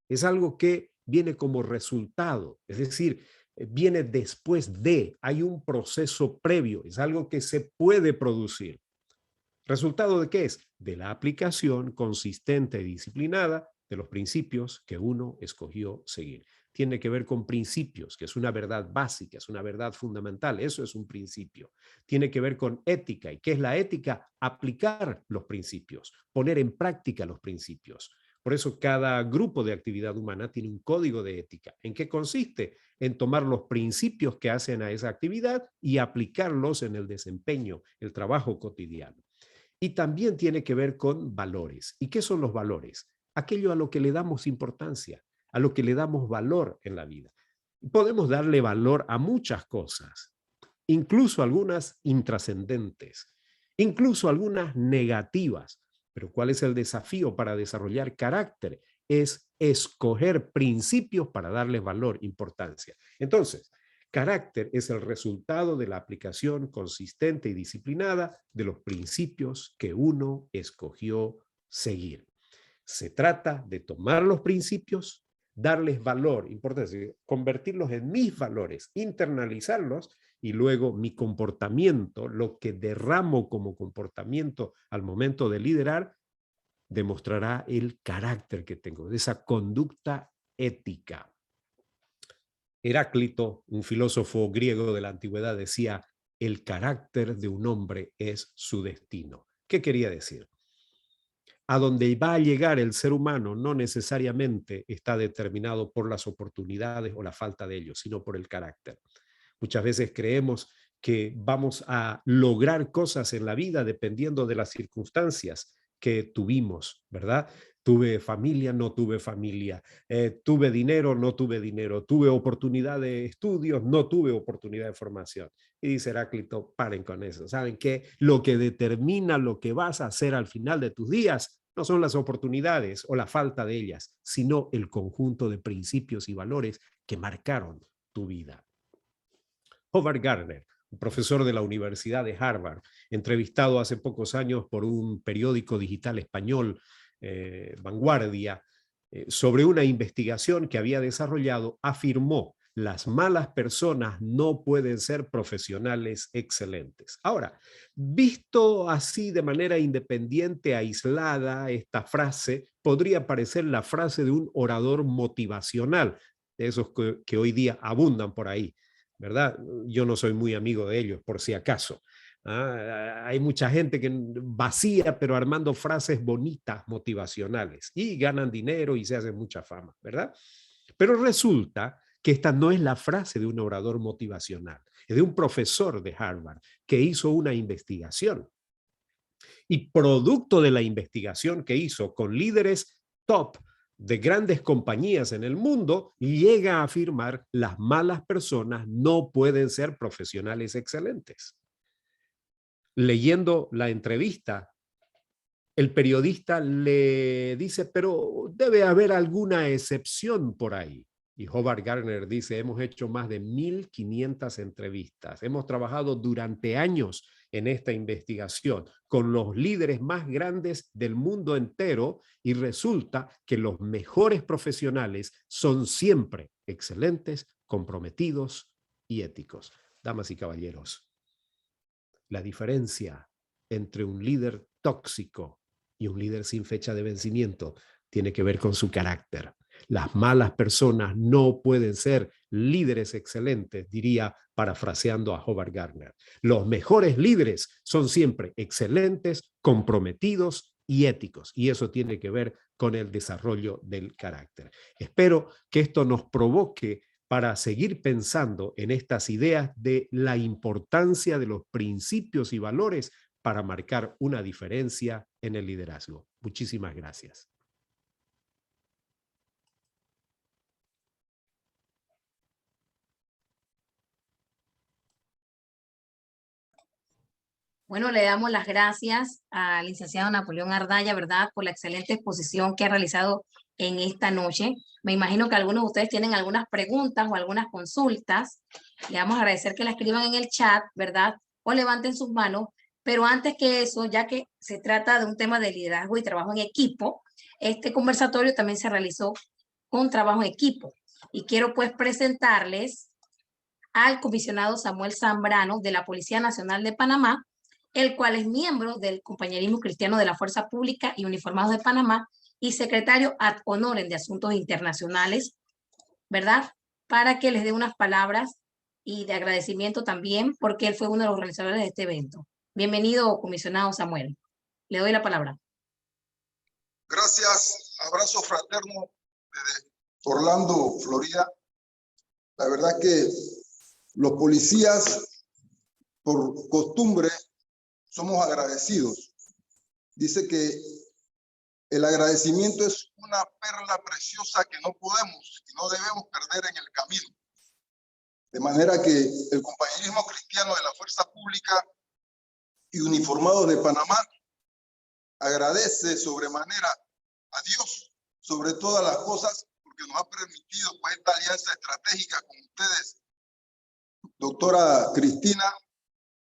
es algo que viene como resultado, es decir, viene después de, hay un proceso previo, es algo que se puede producir. ¿Resultado de qué es? De la aplicación consistente y disciplinada de los principios que uno escogió seguir. Tiene que ver con principios, que es una verdad básica, es una verdad fundamental. Eso es un principio. Tiene que ver con ética. ¿Y qué es la ética? Aplicar los principios, poner en práctica los principios. Por eso cada grupo de actividad humana tiene un código de ética. ¿En qué consiste? En tomar los principios que hacen a esa actividad y aplicarlos en el desempeño, el trabajo cotidiano. Y también tiene que ver con valores. ¿Y qué son los valores? Aquello a lo que le damos importancia, a lo que le damos valor en la vida. Podemos darle valor a muchas cosas, incluso algunas intrascendentes, incluso algunas negativas. Pero ¿cuál es el desafío para desarrollar carácter? Es escoger principios para darles valor, importancia. Entonces, carácter es el resultado de la aplicación consistente y disciplinada de los principios que uno escogió seguir. Se trata de tomar los principios, darles valor, importante, convertirlos en mis valores, internalizarlos y luego mi comportamiento, lo que derramo como comportamiento al momento de liderar, demostrará el carácter que tengo, de esa conducta ética. Heráclito, un filósofo griego de la antigüedad, decía: el carácter de un hombre es su destino. ¿Qué quería decir? A donde va a llegar el ser humano no necesariamente está determinado por las oportunidades o la falta de ellos, sino por el carácter. Muchas veces creemos que vamos a lograr cosas en la vida dependiendo de las circunstancias que tuvimos, ¿verdad? Tuve familia, no tuve familia, tuve dinero, no tuve dinero, tuve oportunidad de estudios, no tuve oportunidad de formación. Y dice Heráclito: paren con eso. ¿Saben qué? Lo que determina lo que vas a hacer al final de tus días no son las oportunidades o la falta de ellas, sino el conjunto de principios y valores que marcaron tu vida. Howard Gardner, un profesor de la Universidad de Harvard, entrevistado hace pocos años por un periódico digital español, Vanguardia, sobre una investigación que había desarrollado, afirmó: las malas personas no pueden ser profesionales excelentes. Ahora, visto así de manera independiente, aislada, esta frase podría parecer la frase de un orador motivacional, de esos que hoy día abundan por ahí, ¿verdad? Yo no soy muy amigo de ellos, por si acaso. Hay mucha gente que vacía, pero armando frases bonitas, motivacionales, y ganan dinero y se hacen mucha fama, ¿verdad? Pero resulta que esta no es la frase de un orador motivacional, es de un profesor de Harvard que hizo una investigación. Y producto de la investigación que hizo con líderes top de grandes compañías en el mundo, llega a afirmar: las malas personas no pueden ser profesionales excelentes. Leyendo la entrevista, el periodista le dice: pero debe haber alguna excepción por ahí. Y Howard Gardner dice: hemos hecho más de 1.500 entrevistas. Hemos trabajado durante años en esta investigación con los líderes más grandes del mundo entero y resulta que los mejores profesionales son siempre excelentes, comprometidos y éticos. Damas y caballeros, la diferencia entre un líder tóxico y un líder sin fecha de vencimiento tiene que ver con su carácter. Las malas personas no pueden ser líderes excelentes, diría parafraseando a Howard Gardner. Los mejores líderes son siempre excelentes, comprometidos y éticos, y eso tiene que ver con el desarrollo del carácter. Espero que esto nos provoque para seguir pensando en estas ideas de la importancia de los principios y valores para marcar una diferencia en el liderazgo. Muchísimas gracias. Bueno, le damos las gracias al licenciado Napoleón Ardaya, ¿verdad?, por la excelente exposición que ha realizado en esta noche. Me imagino que algunos de ustedes tienen algunas preguntas o algunas consultas. Le vamos a agradecer que la escriban en el chat, ¿verdad?, o levanten sus manos. Pero antes que eso, ya que se trata de un tema de liderazgo y trabajo en equipo, este conversatorio también se realizó con trabajo en equipo. Y quiero pues presentarles al comisionado Samuel Zambrano de la Policía Nacional de Panamá, el cual es miembro del Compañerismo Cristiano de la Fuerza Pública y Uniformados de Panamá y secretario ad honorem de Asuntos Internacionales, ¿verdad? Para que les dé unas palabras y de agradecimiento también, porque él fue uno de los organizadores de este evento. Bienvenido, comisionado Samuel. Le doy la palabra. Gracias, abrazo fraterno desde Orlando, Florida. La verdad que los policías, por costumbre, somos agradecidos. Dice que el agradecimiento es una perla preciosa que no podemos y no debemos perder en el camino. De manera que el Compañerismo Cristiano de la Fuerza Pública y Uniformados de Panamá agradece sobremanera a Dios sobre todas las cosas, porque nos ha permitido pues, esta alianza estratégica con ustedes, doctora Cristina,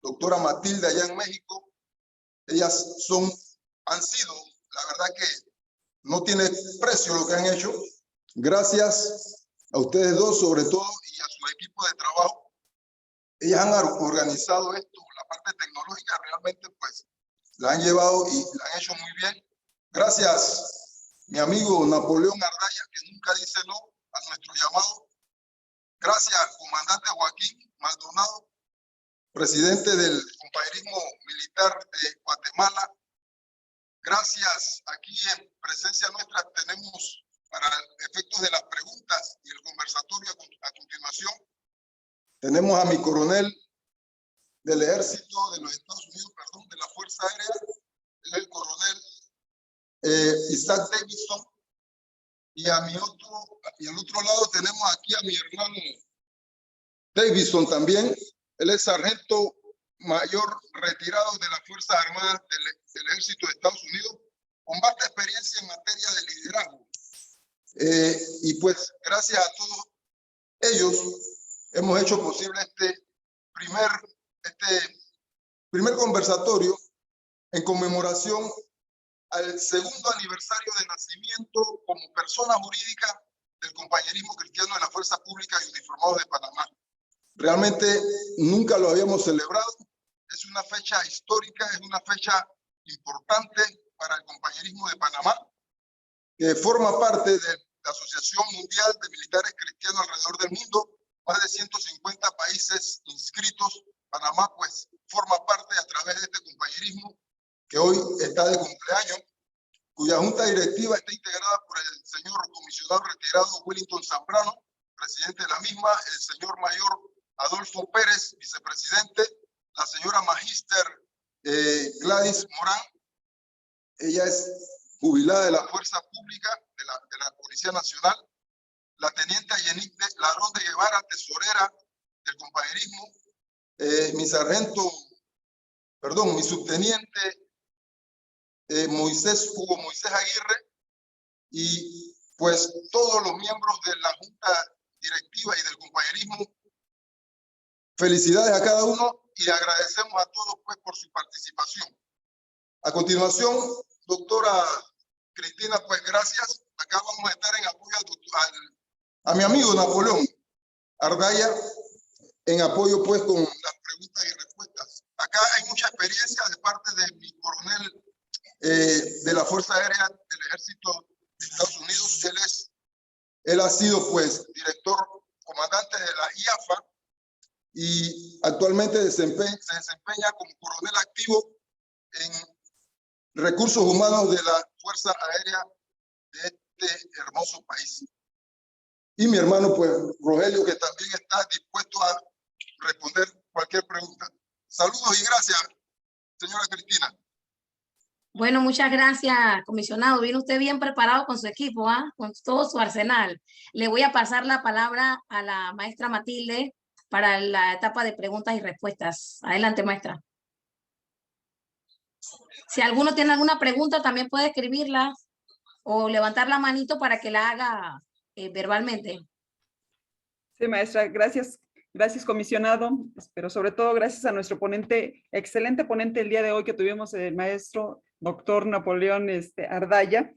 doctora Matilde allá en México. Ellas han sido, la verdad que no tiene precio lo que han hecho. Gracias a ustedes dos sobre todo y a su equipo de trabajo. Ellas han organizado esto, la parte tecnológica realmente pues la han llevado y la han hecho muy bien. Gracias, mi amigo Napoleón Ardaya, que nunca dice no a nuestro llamado. Gracias, comandante Joaquín Maldonado, presidente del Compañerismo Militar de Guatemala. Gracias, aquí en presencia nuestra tenemos para efectos de las preguntas y el conversatorio a continuación. Tenemos a mi coronel del Ejército de los Estados Unidos, de la Fuerza Aérea, el coronel Isaac Davidson, y al otro lado tenemos aquí a mi hermano Davidson también. Él es sargento mayor retirado de las Fuerzas Armadas del Ejército de Estados Unidos, con vasta experiencia en materia de liderazgo. Y pues gracias a todos ellos hemos hecho posible este primer conversatorio en conmemoración al segundo aniversario de nacimiento como persona jurídica del Compañerismo Cristiano de la Fuerza Pública y Uniformados de Panamá. Realmente nunca lo habíamos celebrado. Es una fecha histórica, es una fecha importante para el Compañerismo de Panamá, que forma parte de la Asociación Mundial de Militares Cristianos alrededor del mundo, más de 150 países inscritos. Panamá pues forma parte a través de este compañerismo que hoy está de cumpleaños, cuya junta directiva está integrada por el señor comisionado retirado Wellington Zambrano, presidente de la misma, el señor mayor Adolfo Pérez, vicepresidente, la señora magíster Gladys Morán, ella es jubilada de la Fuerza Pública, de la Policía Nacional, la teniente Ayenique Larón de Guevara, tesorera del compañerismo, mi subteniente Hugo Moisés Aguirre, y pues todos los miembros de la junta directiva y del compañerismo. Felicidades a cada uno y agradecemos a todos pues por su participación. A continuación, doctora Cristina, pues gracias. Acá vamos a estar en apoyo a mi amigo Napoleón Ardaya, en apoyo pues con las preguntas y respuestas. Acá hay mucha experiencia de parte de mi coronel de la Fuerza Aérea del Ejército de Estados Unidos. Él ha sido pues director, comandante de la IAFA, y actualmente se desempeña como coronel activo en recursos humanos de la Fuerza Aérea de este hermoso país. Y mi hermano, pues, Rogelio, que también está dispuesto a responder cualquier pregunta. Saludos y gracias, señora Cristina. Bueno, muchas gracias, comisionado. Viene usted bien preparado con su equipo, con todo su arsenal. Le voy a pasar la palabra a la maestra Matilde para la etapa de preguntas y respuestas. Adelante, maestra. Si alguno tiene alguna pregunta, también puede escribirla o levantar la manito para que la haga verbalmente. Sí, maestra, gracias. Gracias, comisionado, pero sobre todo gracias a nuestro ponente, excelente ponente el día de hoy que tuvimos, el maestro doctor Napoleón Ardaya,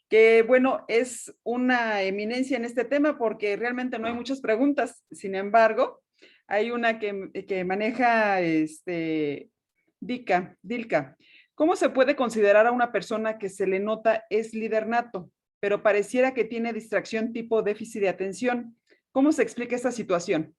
que bueno, es una eminencia en este tema porque realmente no hay muchas preguntas. Sin embargo, hay una que maneja Dilka, ¿cómo se puede considerar a una persona que se le nota es líder nato, pero pareciera que tiene distracción tipo déficit de atención? ¿Cómo se explica esta situación?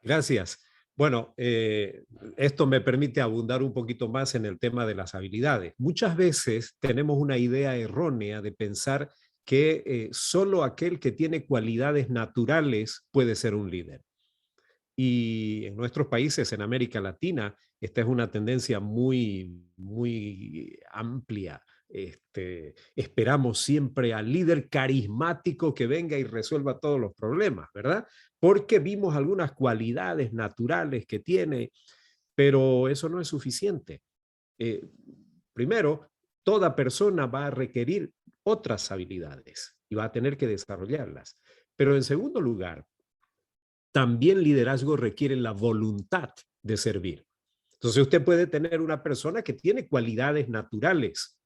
Gracias. Bueno, esto me permite abundar un poquito más en el tema de las habilidades. Muchas veces tenemos una idea errónea de pensar que solo aquel que tiene cualidades naturales puede ser un líder. Y en nuestros países, en América Latina, esta es una tendencia muy amplia. Esperamos siempre al líder carismático que venga y resuelva todos los problemas, ¿verdad? Porque vimos algunas cualidades naturales que tiene, pero eso no es suficiente. Primero, toda persona va a requerir otras habilidades y va a tener que desarrollarlas. Pero en segundo lugar, también liderazgo requiere la voluntad de servir. Entonces usted puede tener una persona que tiene cualidades naturales,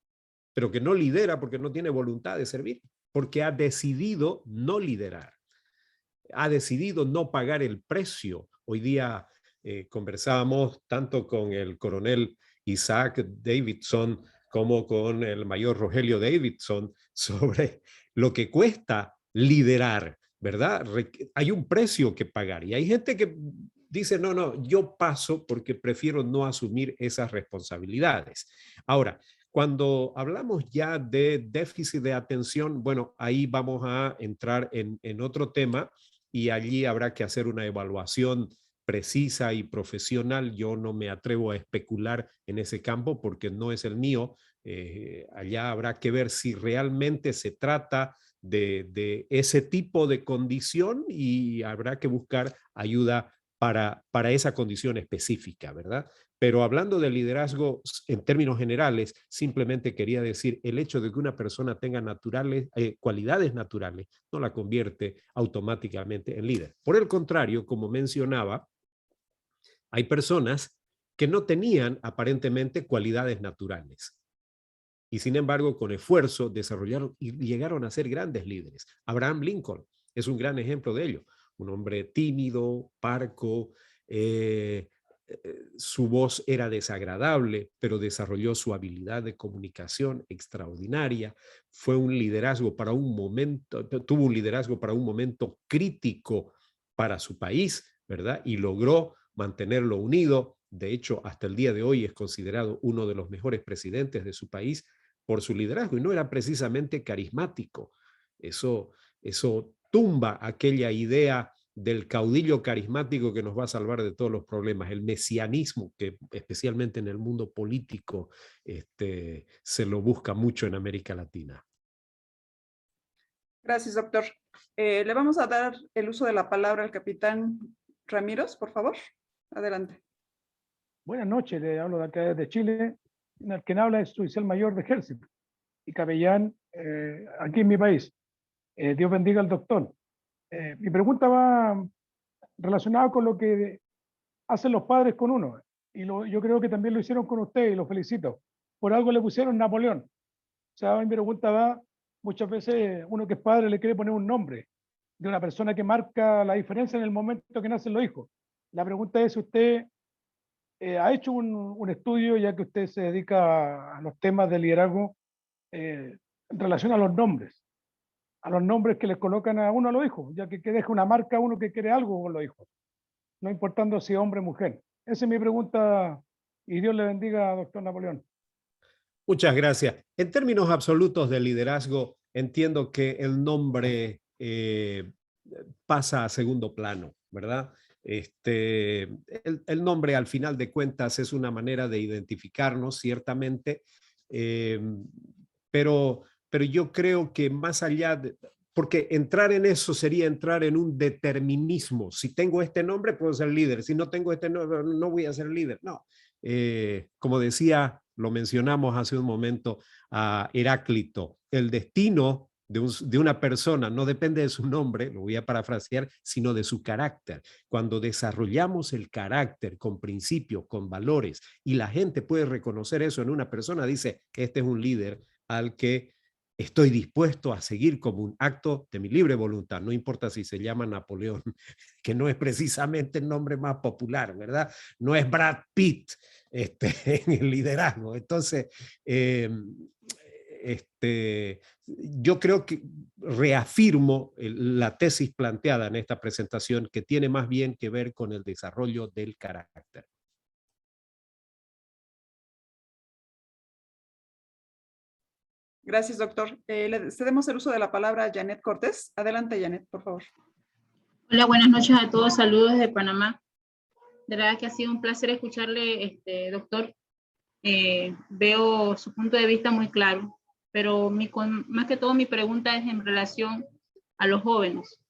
pero que no lidera porque no tiene voluntad de servir, porque ha decidido no liderar, ha decidido no pagar el precio. Hoy día conversábamos tanto con el coronel Isaac Davidson como con el mayor Rogelio Davidson sobre lo que cuesta liderar, ¿verdad? Hay un precio que pagar y hay gente que dice, no, yo paso porque prefiero no asumir esas responsabilidades. Ahora, cuando hablamos ya de déficit de atención, bueno, ahí vamos a entrar en otro tema y allí habrá que hacer una evaluación precisa y profesional. Yo no me atrevo a especular en ese campo porque no es el mío. Allá habrá que ver si realmente se trata de ese tipo de condición y habrá que buscar ayuda para esa condición específica, ¿verdad? Pero hablando de liderazgo en términos generales, simplemente quería decir, el hecho de que una persona tenga cualidades naturales no la convierte automáticamente en líder. Por el contrario, como mencionaba, hay personas que no tenían aparentemente cualidades naturales y sin embargo con esfuerzo desarrollaron y llegaron a ser grandes líderes. Abraham Lincoln es un gran ejemplo de ello, un hombre tímido, parco, su voz era desagradable, pero desarrolló su habilidad de comunicación extraordinaria, fue un liderazgo para un momento, tuvo un liderazgo para un momento crítico para su país, ¿verdad? Y logró mantenerlo unido. De hecho, hasta el día de hoy es considerado uno de los mejores presidentes de su país por su liderazgo y no era precisamente carismático. Eso tumba aquella idea del caudillo carismático que nos va a salvar de todos los problemas, el mesianismo que especialmente en el mundo político se lo busca mucho en América Latina. Gracias, doctor. Le vamos a dar el uso de la palabra al capitán Ramírez, por favor. Adelante. Buenas noches, le hablo de acá de Chile. Quien habla es su oficial mayor de ejército y capellán aquí en mi país. Dios bendiga al doctor. Mi pregunta va relacionada con lo que hacen los padres con uno. Y yo creo que también lo hicieron con usted y lo felicito. Por algo le pusieron Napoleón. O sea, mi pregunta va, muchas veces uno que es padre le quiere poner un nombre de una persona que marca la diferencia en el momento que nacen los hijos. La pregunta es si usted ha hecho un estudio, ya que usted se dedica a los temas de liderazgo en relación a los nombres que les colocan a uno a los hijos, ya que deja una marca a uno que quiere algo con los hijos, no importando si es hombre o mujer. Esa es mi pregunta y Dios le bendiga, doctor Napoleón. Muchas gracias. En términos absolutos de liderazgo, entiendo que el nombre pasa a segundo plano, ¿verdad? El nombre al final de cuentas es una manera de identificarnos, ciertamente, pero yo creo que más allá porque entrar en eso sería entrar en un determinismo. Si tengo este nombre, puedo ser líder. Si no tengo este nombre, no voy a ser líder. No. Como decía, lo mencionamos hace un momento a Heráclito, el destino de una persona no depende de su nombre, lo voy a parafrasear, sino de su carácter. Cuando desarrollamos el carácter con principios, con valores, y la gente puede reconocer eso en una persona, dice, este es un líder al que estoy dispuesto a seguir como un acto de mi libre voluntad, no importa si se llama Napoleón, que no es precisamente el nombre más popular, ¿verdad? No es Brad Pitt en el liderazgo. Entonces, yo creo que reafirmo la tesis planteada en esta presentación, que tiene más bien que ver con el desarrollo del carácter. Gracias, doctor. Le cedemos el uso de la palabra a Janet Cortés. Adelante, Janet, por favor. Hola, buenas noches a todos. Saludos desde Panamá. De verdad que ha sido un placer escucharle, doctor. Veo su punto de vista muy claro, pero más que todo mi pregunta es en relación a los jóvenes.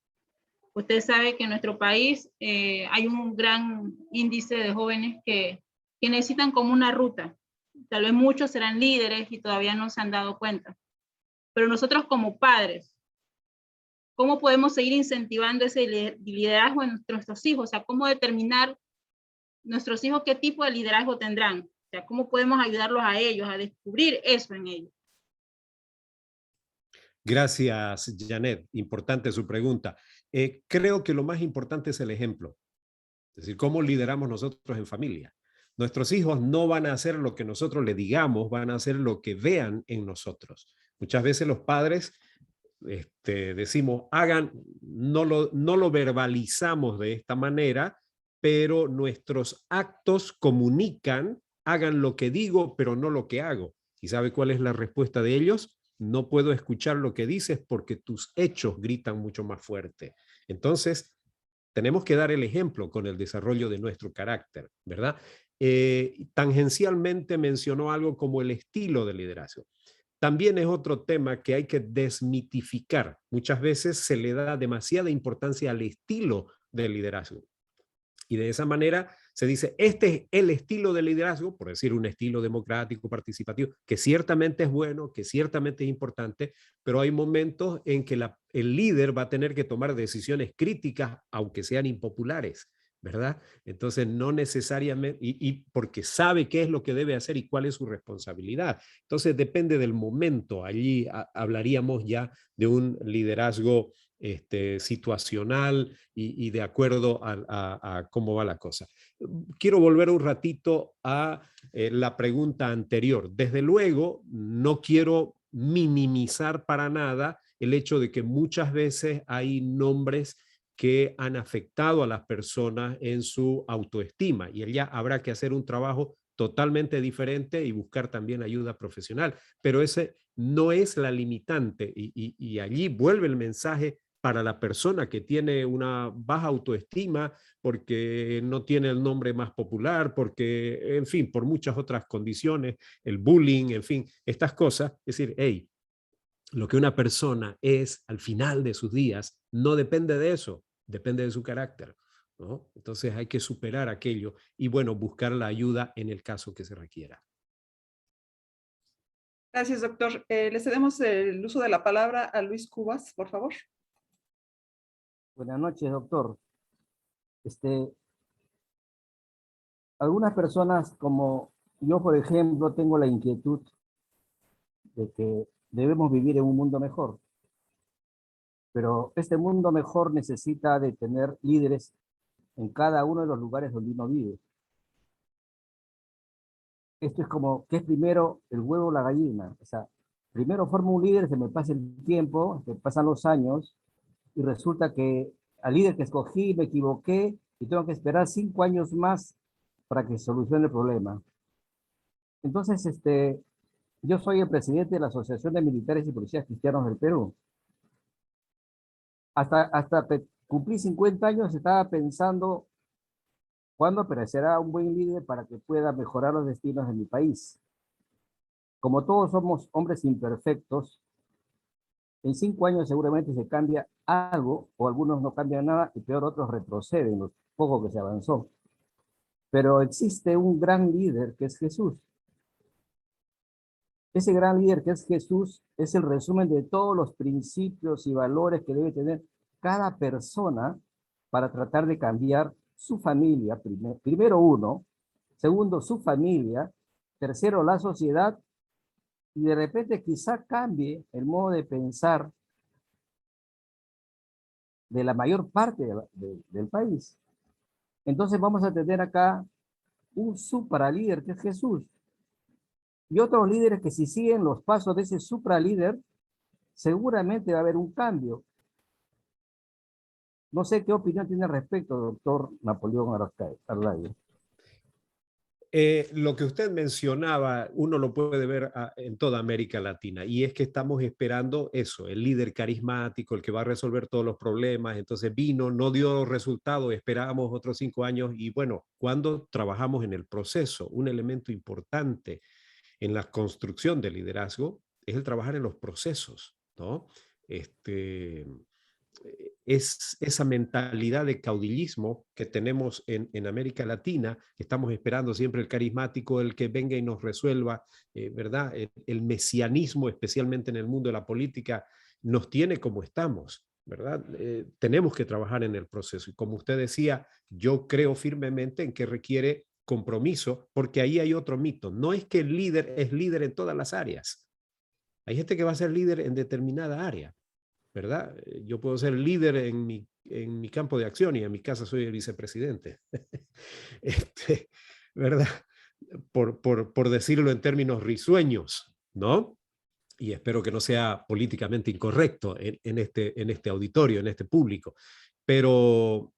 Usted sabe que en nuestro país hay un gran índice de jóvenes que necesitan como una ruta. Tal vez muchos serán líderes y todavía no se han dado cuenta. Pero nosotros como padres, ¿cómo podemos seguir incentivando ese liderazgo en nuestros hijos? O sea, ¿cómo determinar nuestros hijos qué tipo de liderazgo tendrán? O sea, ¿cómo podemos ayudarlos a ellos a descubrir eso en ellos? Gracias, Janet. Importante su pregunta. Creo que lo más importante es el ejemplo. Es decir, cómo lideramos nosotros en familia. Nuestros hijos no van a hacer lo que nosotros le digamos, van a hacer lo que vean en nosotros. Muchas veces los padres decimos, hagan, no lo verbalizamos de esta manera, pero nuestros actos comunican, hagan lo que digo, pero no lo que hago. ¿Y sabe cuál es la respuesta de ellos? No puedo escuchar lo que dices porque tus hechos gritan mucho más fuerte. Entonces, tenemos que dar el ejemplo con el desarrollo de nuestro carácter, ¿verdad? Tangencialmente mencionó algo como el estilo de liderazgo. También es otro tema que hay que desmitificar. Muchas veces se le da demasiada importancia al estilo de liderazgo. Y de esa manera se dice, este es el estilo de liderazgo, por decir un estilo democrático, participativo, que ciertamente es bueno, que ciertamente es importante, pero hay momentos en que el líder va a tener que tomar decisiones críticas, aunque sean impopulares, ¿verdad? Entonces no necesariamente, y porque sabe qué es lo que debe hacer y cuál es su responsabilidad. Entonces depende del momento. Allí hablaríamos ya de un liderazgo situacional y de acuerdo a cómo va la cosa. Quiero volver un ratito a la pregunta anterior. Desde luego, no quiero minimizar para nada el hecho de que muchas veces hay nombres que han afectado a las personas en su autoestima y allá habrá que hacer un trabajo totalmente diferente y buscar también ayuda profesional. Pero ese no es la limitante y allí vuelve el mensaje para la persona que tiene una baja autoestima porque no tiene el nombre más popular, porque, en fin, por muchas otras condiciones, el bullying, en fin, estas cosas. Es decir, hey, lo que una persona es al final de sus días no depende de eso, depende de su carácter, ¿no? Entonces hay que superar aquello y, bueno, buscar la ayuda en el caso que se requiera. Gracias, doctor. Le cedemos el uso de la palabra a Luis Cubas, por favor. Buenas noches, doctor. Algunas personas, como yo, por ejemplo, tengo la inquietud de que debemos vivir en un mundo mejor. Pero este mundo mejor necesita de tener líderes en cada uno de los lugares donde uno vive. Esto es como, ¿qué es primero, el huevo o la gallina? O sea, primero formo un líder, se me pasa el tiempo, se pasan los años, y resulta que al líder que escogí me equivoqué y tengo que esperar 5 años más para que solucione el problema. Entonces, yo soy el presidente de la Asociación de Militares y Policías Cristianos del Perú. Hasta cumplí 50 años, estaba pensando cuándo aparecerá un buen líder para que pueda mejorar los destinos de mi país. Como todos somos hombres imperfectos, en 5 años seguramente se cambia algo, o algunos no cambian nada, y peor, otros retroceden lo poco que se avanzó. Pero existe un gran líder que es Jesús. Ese gran líder que es Jesús es el resumen de todos los principios y valores que debe tener cada persona para tratar de cambiar su familia, primero uno, segundo su familia, tercero la sociedad y de repente quizá cambie el modo de pensar de la mayor parte del país. Entonces vamos a tener acá un supralíder que es Jesús, y otros líderes que si siguen los pasos de ese supralíder, seguramente va a haber un cambio. No sé qué opinión tiene al respecto, doctor Napoleón Arlayo. Lo que usted mencionaba, uno lo puede ver en toda América Latina, y es que estamos esperando eso, el líder carismático, el que va a resolver todos los problemas. Entonces vino, no dio resultado, esperábamos otros 5 años, y bueno, cuando trabajamos en el proceso, un elemento importante en la construcción del liderazgo es el trabajar en los procesos, ¿no? Es esa mentalidad de caudillismo que tenemos en América Latina, que estamos esperando siempre el carismático, el que venga y nos resuelva, ¿verdad? El mesianismo, especialmente en el mundo de la política, nos tiene como estamos, ¿verdad? Tenemos que trabajar en el proceso, y como usted decía, yo creo firmemente en que requiere compromiso, porque ahí hay otro mito. No es que el líder es líder en todas las áreas. Hay gente que va a ser líder en determinada área, ¿verdad? Yo puedo ser líder en mi campo de acción, y en mi casa soy el vicepresidente. ¿Verdad? Por decirlo en términos risueños, ¿no? Y espero que no sea políticamente incorrecto en este auditorio, en este público. Pero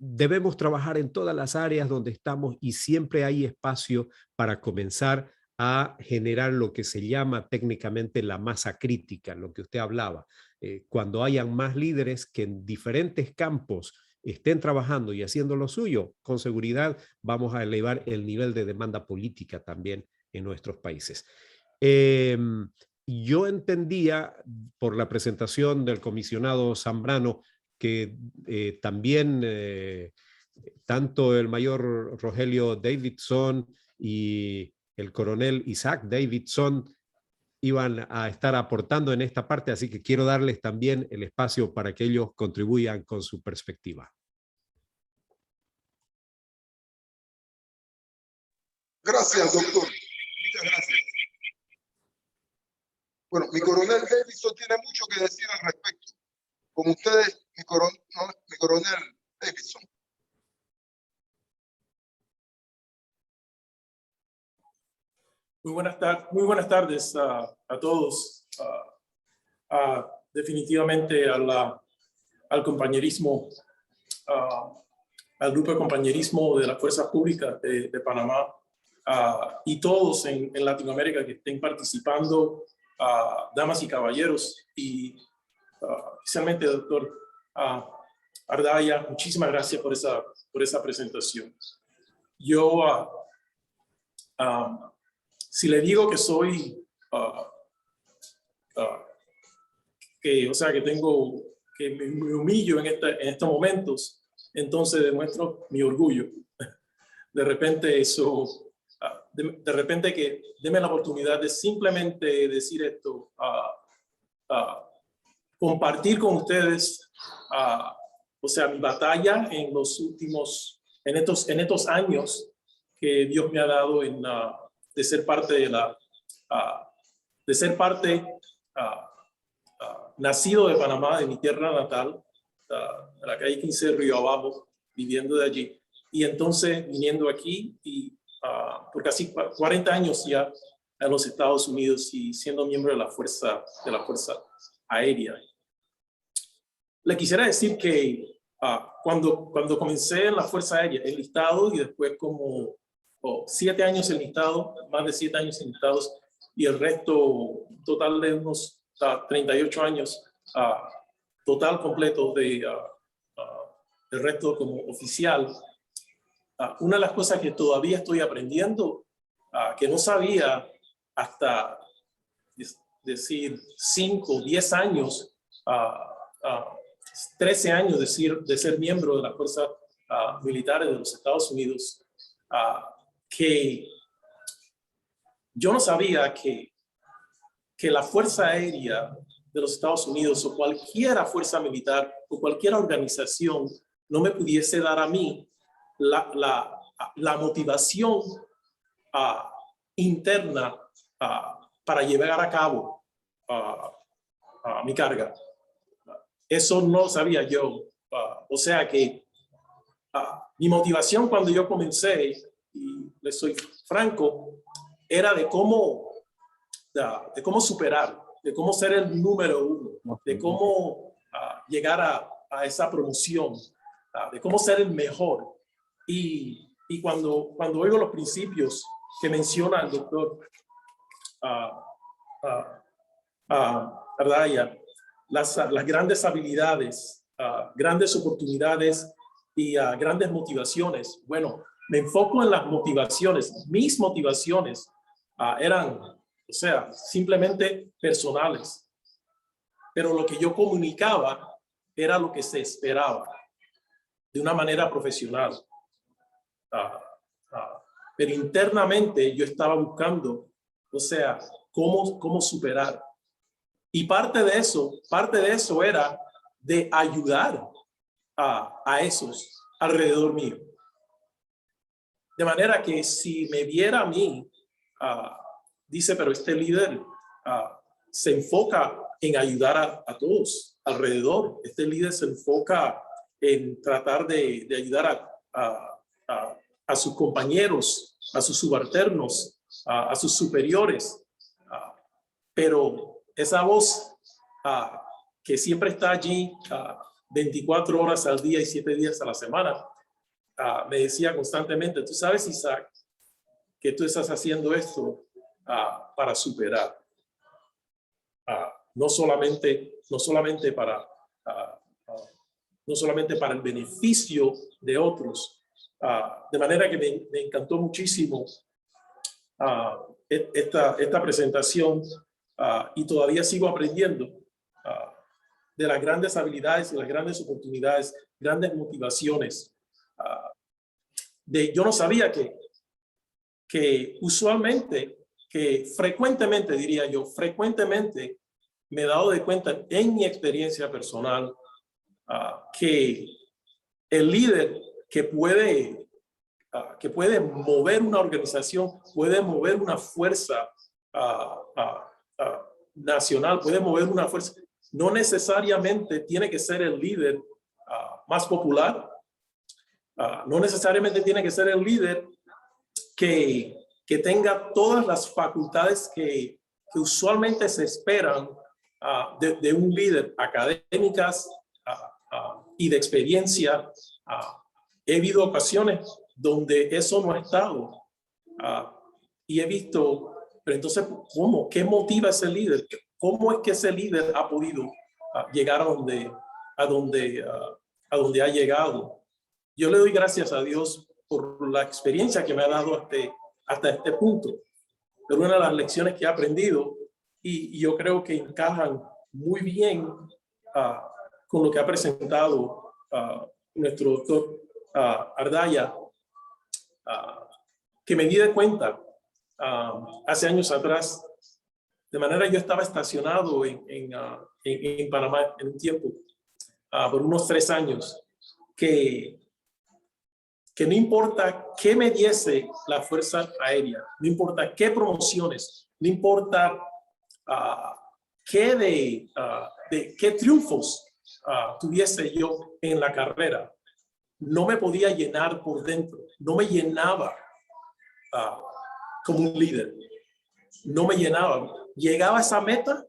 debemos trabajar en todas las áreas donde estamos, y siempre hay espacio para comenzar a generar lo que se llama técnicamente la masa crítica, lo que usted hablaba. Cuando hayan más líderes que en diferentes campos estén trabajando y haciendo lo suyo, con seguridad vamos a elevar el nivel de demanda política también en nuestros países. Yo entendía por la presentación del comisionado Zambrano que también tanto el mayor Rogelio Davidson y el coronel Isaac Davidson iban a estar aportando en esta parte, así que quiero darles también el espacio para que ellos contribuyan con su perspectiva. Gracias, doctor. Muchas gracias. Bueno, mi coronel Davidson tiene mucho que decir al respecto. Con ustedes, mi coronel Davidson. Muy buenas tardes a todos. Definitivamente al compañerismo, al grupo de compañerismo de las fuerzas públicas de Panamá, y todos en Latinoamérica que estén participando, damas y caballeros, y especialmente doctor Ardaya, muchísimas gracias por esa presentación. Yo, si le digo que soy, que me humillo en estos momentos, entonces demuestro mi orgullo. De repente eso, de repente que deme la oportunidad de simplemente decir esto, compartir con ustedes, o sea, mi batalla en estos años que Dios me ha dado de ser parte nacido de Panamá, de mi tierra natal, de la calle 15 de Río Abajo, viviendo de allí, y entonces viniendo aquí y por casi 40 años ya en los Estados Unidos, y siendo miembro de la Fuerza Aérea. Le quisiera decir que cuando comencé en la Fuerza Aérea, enlistado, y después como 7 años enlistado, más de 7 años enlistados, y el resto total de unos 38 años total completo del resto como oficial. Una de las cosas que todavía estoy aprendiendo, que no sabía hasta decir 5, 10 años, 13 años de ser miembro de las fuerzas militares de los Estados Unidos, que yo no sabía que la Fuerza Aérea de los Estados Unidos o cualquier fuerza militar o cualquier organización no me pudiese dar a mí la motivación interna para llevar a cabo mi carga. Eso no sabía yo. O sea que mi motivación cuando yo comencé, y le soy franco, era de cómo superar, de cómo ser el número uno, de cómo llegar a esa promoción, de cómo ser el mejor. Y cuando oigo los principios que menciona el doctor Ardaya, las grandes habilidades, grandes oportunidades y grandes motivaciones. Bueno, me enfoco en las motivaciones. Mis motivaciones eran, o sea, simplemente personales. Pero lo que yo comunicaba era lo que se esperaba de una manera profesional. Pero internamente yo estaba buscando, o sea, cómo superar. Y parte de eso era de ayudar a esos alrededor mío. De manera que si me viera a mí, dice, pero este líder se enfoca en ayudar a todos alrededor. Este líder se enfoca en tratar de ayudar a sus compañeros, a sus subalternos, a sus superiores. Pero esa voz que siempre está allí 24 horas al día y 7 días a la semana, me decía constantemente, tú sabes, Isaac, que tú estás haciendo esto para superar. No solamente para el beneficio de otros. De manera que me encantó muchísimo esta presentación y todavía sigo aprendiendo de las grandes habilidades y las grandes oportunidades, grandes motivaciones. Yo no sabía que usualmente, que frecuentemente, diría yo, frecuentemente me he dado de cuenta en mi experiencia personal que el líder que puede mover una organización, puede mover una fuerza nacional, puede mover una fuerza, no necesariamente tiene que ser el líder más popular, no necesariamente tiene que ser el líder que tenga todas las facultades que usualmente se esperan de un líder, académicas y de experiencia. He habido ocasiones donde eso no ha estado y he visto, pero entonces, ¿cómo? ¿Qué motiva a ese líder? ¿Cómo es que ese líder ha podido llegar a donde ha llegado? Yo le doy gracias a Dios por la experiencia que me ha dado hasta este punto. Pero una de las lecciones que he aprendido y yo creo que encajan muy bien con lo que ha presentado nuestro doctor Ardaya, que me di de cuenta hace años atrás. De manera yo estaba estacionado en Panamá en un tiempo, por unos 3 años, que no importa qué me diese la Fuerza Aérea, no importa qué promociones, no importa qué triunfos tuviese yo en la carrera, no me podía llenar por dentro, no me llenaba como un líder, no me llenaba. Llegaba a esa meta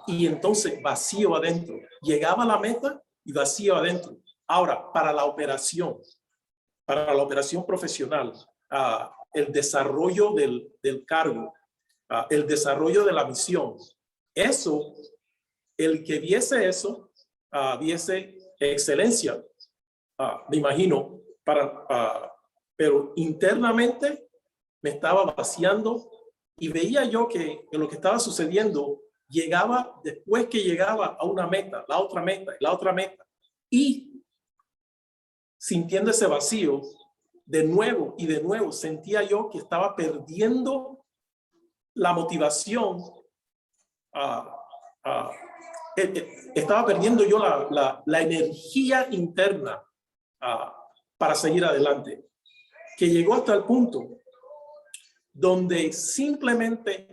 y entonces vacío adentro. Llegaba a la meta y vacío adentro. Ahora, para la operación profesional, el desarrollo del cargo, el desarrollo de la misión, eso, el que viese eso, viese excelencia, me imagino, pero internamente me estaba vaciando y veía yo que lo que estaba sucediendo llegaba después que llegaba a una meta, la otra meta, la otra meta, y sintiendo ese vacío, de nuevo y de nuevo sentía yo que estaba perdiendo la motivación, estaba perdiendo yo la energía interna para seguir adelante, que llegó hasta el punto donde simplemente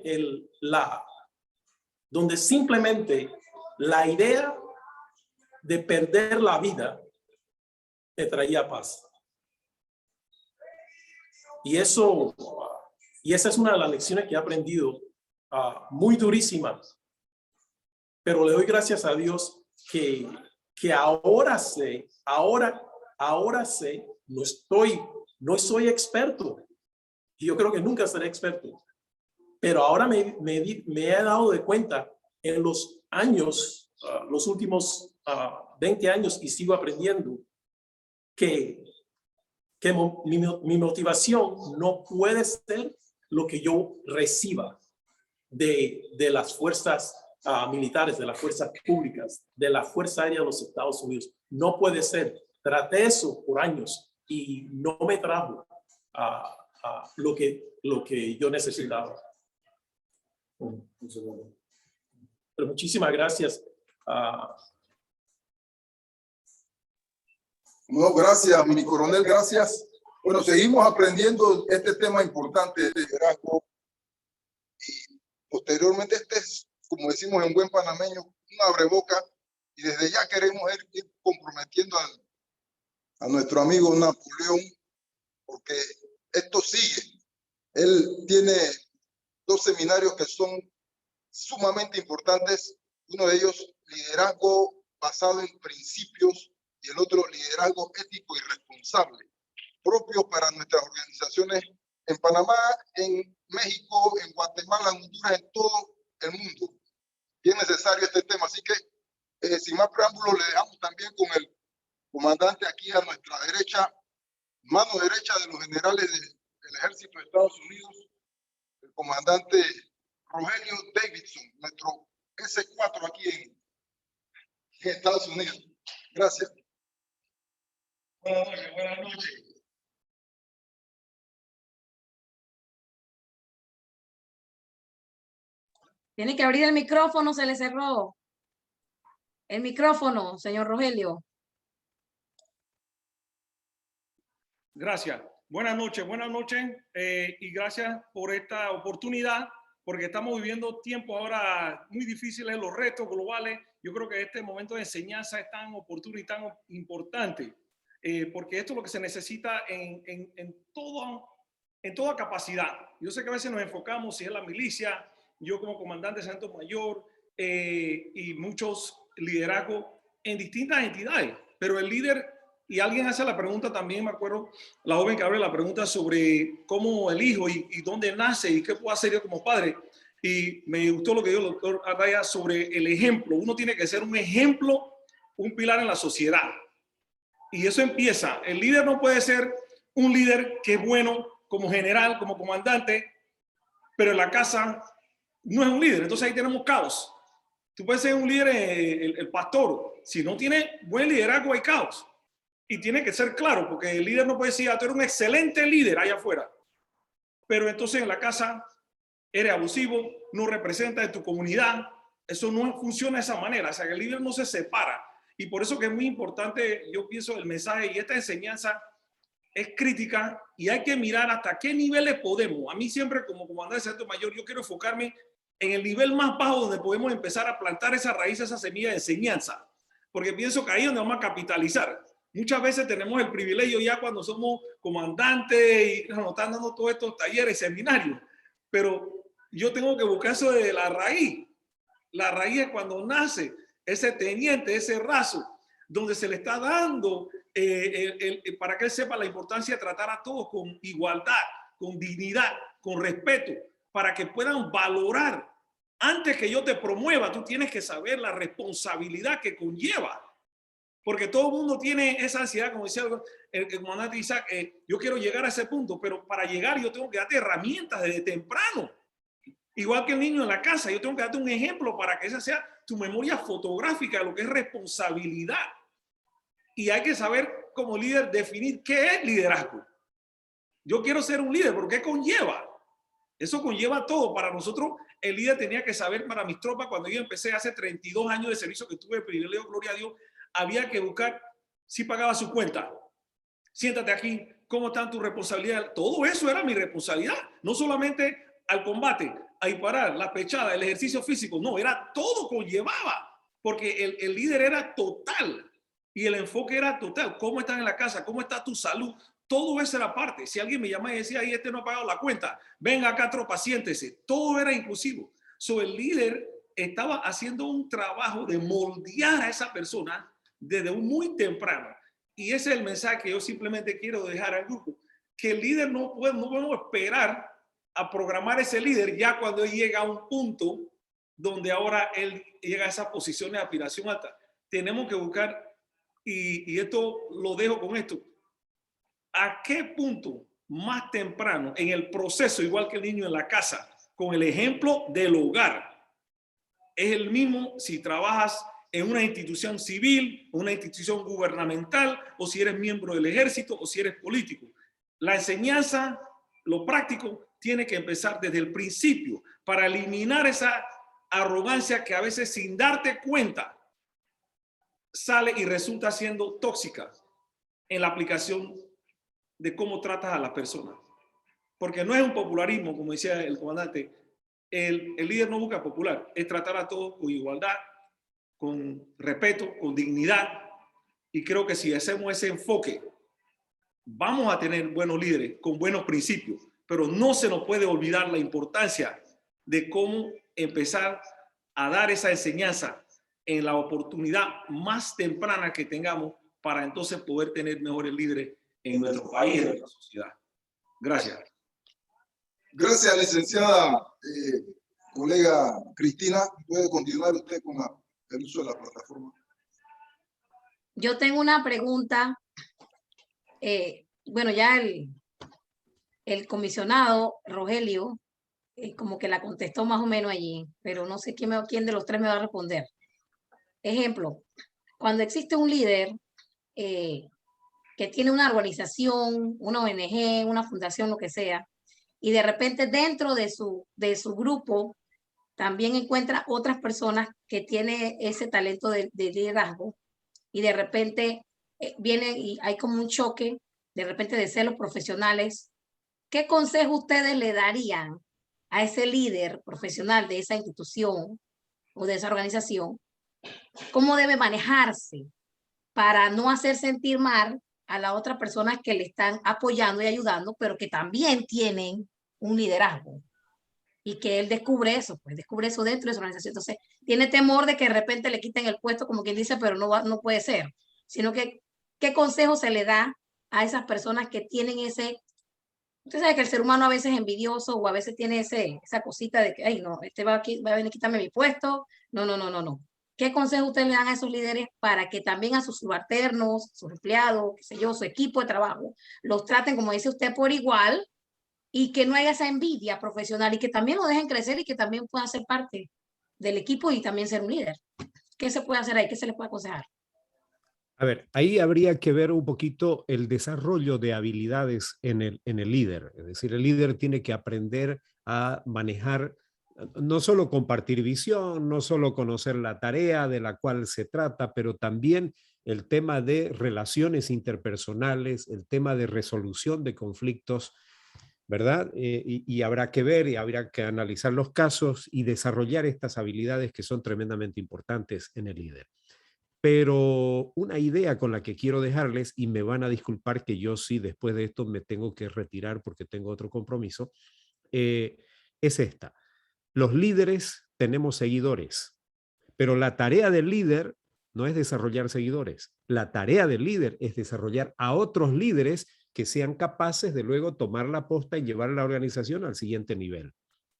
la idea de perder la vida me traía paz. Y esa es una de las lecciones que he aprendido, muy durísimas. Pero le doy gracias a Dios que ahora sé, no soy experto. Y yo creo que nunca seré experto. Pero ahora me he dado de cuenta en los años, los últimos 20 años, y sigo aprendiendo, que mi motivación no puede ser lo que yo reciba de las fuerzas militares, de las fuerzas públicas, de la Fuerza Aérea de los Estados Unidos. No puede ser. Traté eso por años y no me trajo lo que yo necesitaba. Pero muchísimas gracias. No, gracias, mini coronel, gracias. Bueno, seguimos aprendiendo este tema importante de liderazgo. Y posteriormente este es, como decimos en buen panameño, un abreboca. Y desde ya queremos ir comprometiendo a nuestro amigo Napoleón, porque esto sigue. Él tiene 2 seminarios que son sumamente importantes. Uno de ellos, liderazgo basado en principios, y el otro, liderazgo ético y responsable, propio para nuestras organizaciones en Panamá, en México, en Guatemala, en Honduras, en todo el mundo. Bien necesario este tema. Así que, sin más preámbulos, le dejamos también con el comandante aquí a nuestra derecha, mano derecha de los generales del Ejército de Estados Unidos, el comandante Rogelio Davidson, nuestro S4 aquí en Estados Unidos. Gracias. Buenas noches, buenas noches. Tiene que abrir el micrófono, se le cerró. El micrófono, señor Rogelio. Gracias. Buenas noches y gracias por esta oportunidad, porque estamos viviendo tiempos ahora muy difíciles, los retos globales. Yo creo que este momento de enseñanza es tan oportuno y tan importante, porque esto es lo que se necesita en toda capacidad. Yo sé que a veces nos enfocamos si es la milicia, yo como comandante de Sargento Mayor y muchos liderazgos en distintas entidades, pero el líder, y alguien hace la pregunta también, me acuerdo, la joven que abre la pregunta sobre cómo el hijo y dónde nace y qué puedo hacer yo como padre. Y me gustó lo que dijo el doctor Araya sobre el ejemplo. Uno tiene que ser un ejemplo, un pilar en la sociedad. Y eso empieza. El líder no puede ser un líder que es bueno como general, como comandante, pero en la casa no es un líder. Entonces ahí tenemos caos. Tú puedes ser un líder, el pastor. Si no tiene buen liderazgo, hay caos. Y tiene que ser claro, porque el líder no puede decir, tú eres un excelente líder allá afuera, pero entonces en la casa eres abusivo, no representas en tu comunidad. Eso no funciona de esa manera. O sea, que el líder no se separa. Y por eso que es muy importante, yo pienso, el mensaje y esta enseñanza es crítica y hay que mirar hasta qué niveles podemos. A mí siempre como comandante de Sargento Mayor, yo quiero enfocarme en el nivel más bajo donde podemos empezar a plantar esa raíz, esa semilla de enseñanza. Porque pienso que ahí es donde vamos a capitalizar. Muchas veces tenemos el privilegio ya cuando somos comandantes y nos están dando todos estos talleres, seminarios, pero yo tengo que buscar eso de la raíz. La raíz es cuando nace ese teniente, ese raso, donde se le está dando para que él sepa la importancia de tratar a todos con igualdad, con dignidad, con respeto, para que puedan valorar. Antes que yo te promueva, tú tienes que saber la responsabilidad que conlleva. Porque todo el mundo tiene esa ansiedad, como decía el comandante Isaac, yo quiero llegar a ese punto, pero para llegar yo tengo que darte herramientas desde temprano. Igual que el niño en la casa, yo tengo que darte un ejemplo para que esa sea tu memoria fotográfica de lo que es responsabilidad. Y hay que saber como líder definir qué es liderazgo. Yo quiero ser un líder, pero ¿qué conlleva? Eso conlleva todo. Para nosotros, el líder tenía que saber, para mis tropas, cuando yo empecé hace 32 años de servicio que tuve el privilegio, gloria a Dios, había que buscar si pagaba su cuenta, siéntate aquí, ¿cómo están tus responsabilidades? Todo eso era mi responsabilidad, no solamente al combate, a disparar, la pechada, el ejercicio físico, no, era todo conllevaba, porque el líder era total y el enfoque era total. ¿Cómo estás en la casa? ¿Cómo está tu salud? Todo eso era parte. Si alguien me llamaba y decía, ahí este no ha pagado la cuenta, venga acá, tropa, siéntese. Todo era inclusivo. So, el líder estaba haciendo un trabajo de moldear a esa persona desde muy temprano. Y ese es el mensaje que yo simplemente quiero dejar al grupo, que el líder no podemos esperar a programar ese líder ya cuando él llega a un punto donde ahora él llega a esa posición de aspiración alta. Tenemos que buscar, y esto lo dejo con esto, ¿a qué punto más temprano en el proceso, igual que el niño en la casa, con el ejemplo del hogar? Es el mismo si trabajas en una institución civil, una institución gubernamental, o si eres miembro del ejército, o si eres político. La enseñanza, lo práctico, tiene que empezar desde el principio para eliminar esa arrogancia que a veces sin darte cuenta sale y resulta siendo tóxica en la aplicación de cómo tratas a las personas. Porque no es un popularismo, como decía el comandante. El líder no busca popular, es tratar a todos con igualdad, con respeto, con dignidad. Y creo que si hacemos ese enfoque, vamos a tener buenos líderes con buenos principios, pero no se nos puede olvidar la importancia de cómo empezar a dar esa enseñanza en la oportunidad más temprana que tengamos para entonces poder tener mejores líderes en nuestro país y en nuestra sociedad. Gracias. Gracias, licenciada colega Cristina. Puede continuar usted con el uso de la plataforma. Yo tengo una pregunta. Bueno, ya el comisionado Rogelio como que la contestó más o menos allí, pero no sé quién de los tres me va a responder. Ejemplo, cuando existe un líder que tiene una organización, una ONG, una fundación, lo que sea, y de repente dentro de su grupo también encuentra otras personas que tienen ese talento de liderazgo, y de repente viene y hay como un choque, de repente de celos profesionales. ¿Qué consejo ustedes le darían a ese líder profesional de esa institución o de esa organización? ¿Cómo debe manejarse para no hacer sentir mal a la otra persona que le están apoyando y ayudando, pero que también tienen un liderazgo? Y que él descubre eso dentro de su organización. Entonces, tiene temor de que de repente le quiten el puesto, como quien dice, pero no puede ser. Sino que, ¿qué consejo se le da a esas personas que tienen ese... Usted sabe que el ser humano a veces es envidioso o a veces tiene esa cosita de que, ay, no, este va a venir a quitarme mi puesto. No. ¿Qué consejo ustedes le dan a esos líderes para que también a sus subalternos, sus empleados, qué sé yo, su equipo de trabajo, los traten, como dice usted, por igual, y que no haya esa envidia profesional y que también lo dejen crecer y que también pueda ser parte del equipo y también ser un líder? ¿Qué se puede hacer ahí? ¿Qué se les puede aconsejar? A ver, ahí habría que ver un poquito el desarrollo de habilidades en el líder. Es decir, el líder tiene que aprender a manejar, no solo compartir visión, no solo conocer la tarea de la cual se trata, pero también el tema de relaciones interpersonales, el tema de resolución de conflictos, ¿verdad? Y habrá que ver y habrá que analizar los casos y desarrollar estas habilidades que son tremendamente importantes en el líder. Pero una idea con la que quiero dejarles, y me van a disculpar que yo sí después de esto me tengo que retirar porque tengo otro compromiso, es esta. Los líderes tenemos seguidores, pero la tarea del líder no es desarrollar seguidores. La tarea del líder es desarrollar a otros líderes que sean capaces de luego tomar la posta y llevar a la organización al siguiente nivel,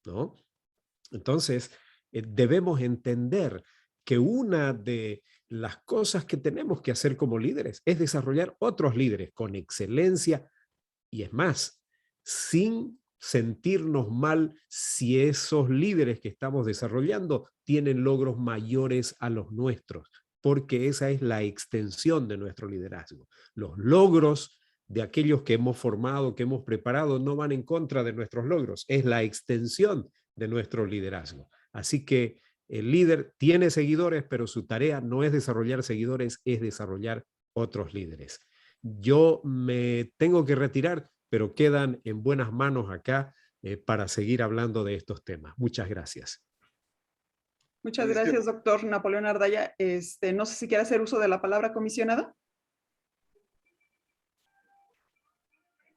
¿no? Entonces, debemos entender que una de las cosas que tenemos que hacer como líderes es desarrollar otros líderes con excelencia, y es más, sin sentirnos mal si esos líderes que estamos desarrollando tienen logros mayores a los nuestros, porque esa es la extensión de nuestro liderazgo. Los logros de aquellos que hemos formado, que hemos preparado, no van en contra de nuestros logros, es la extensión de nuestro liderazgo. Así que el líder tiene seguidores, pero su tarea no es desarrollar seguidores, es desarrollar otros líderes. Yo me tengo que retirar, pero quedan en buenas manos acá para seguir hablando de estos temas. Muchas gracias. Muchas gracias, doctor Napoleón Ardaya. No sé si quiere hacer uso de la palabra, comisionado.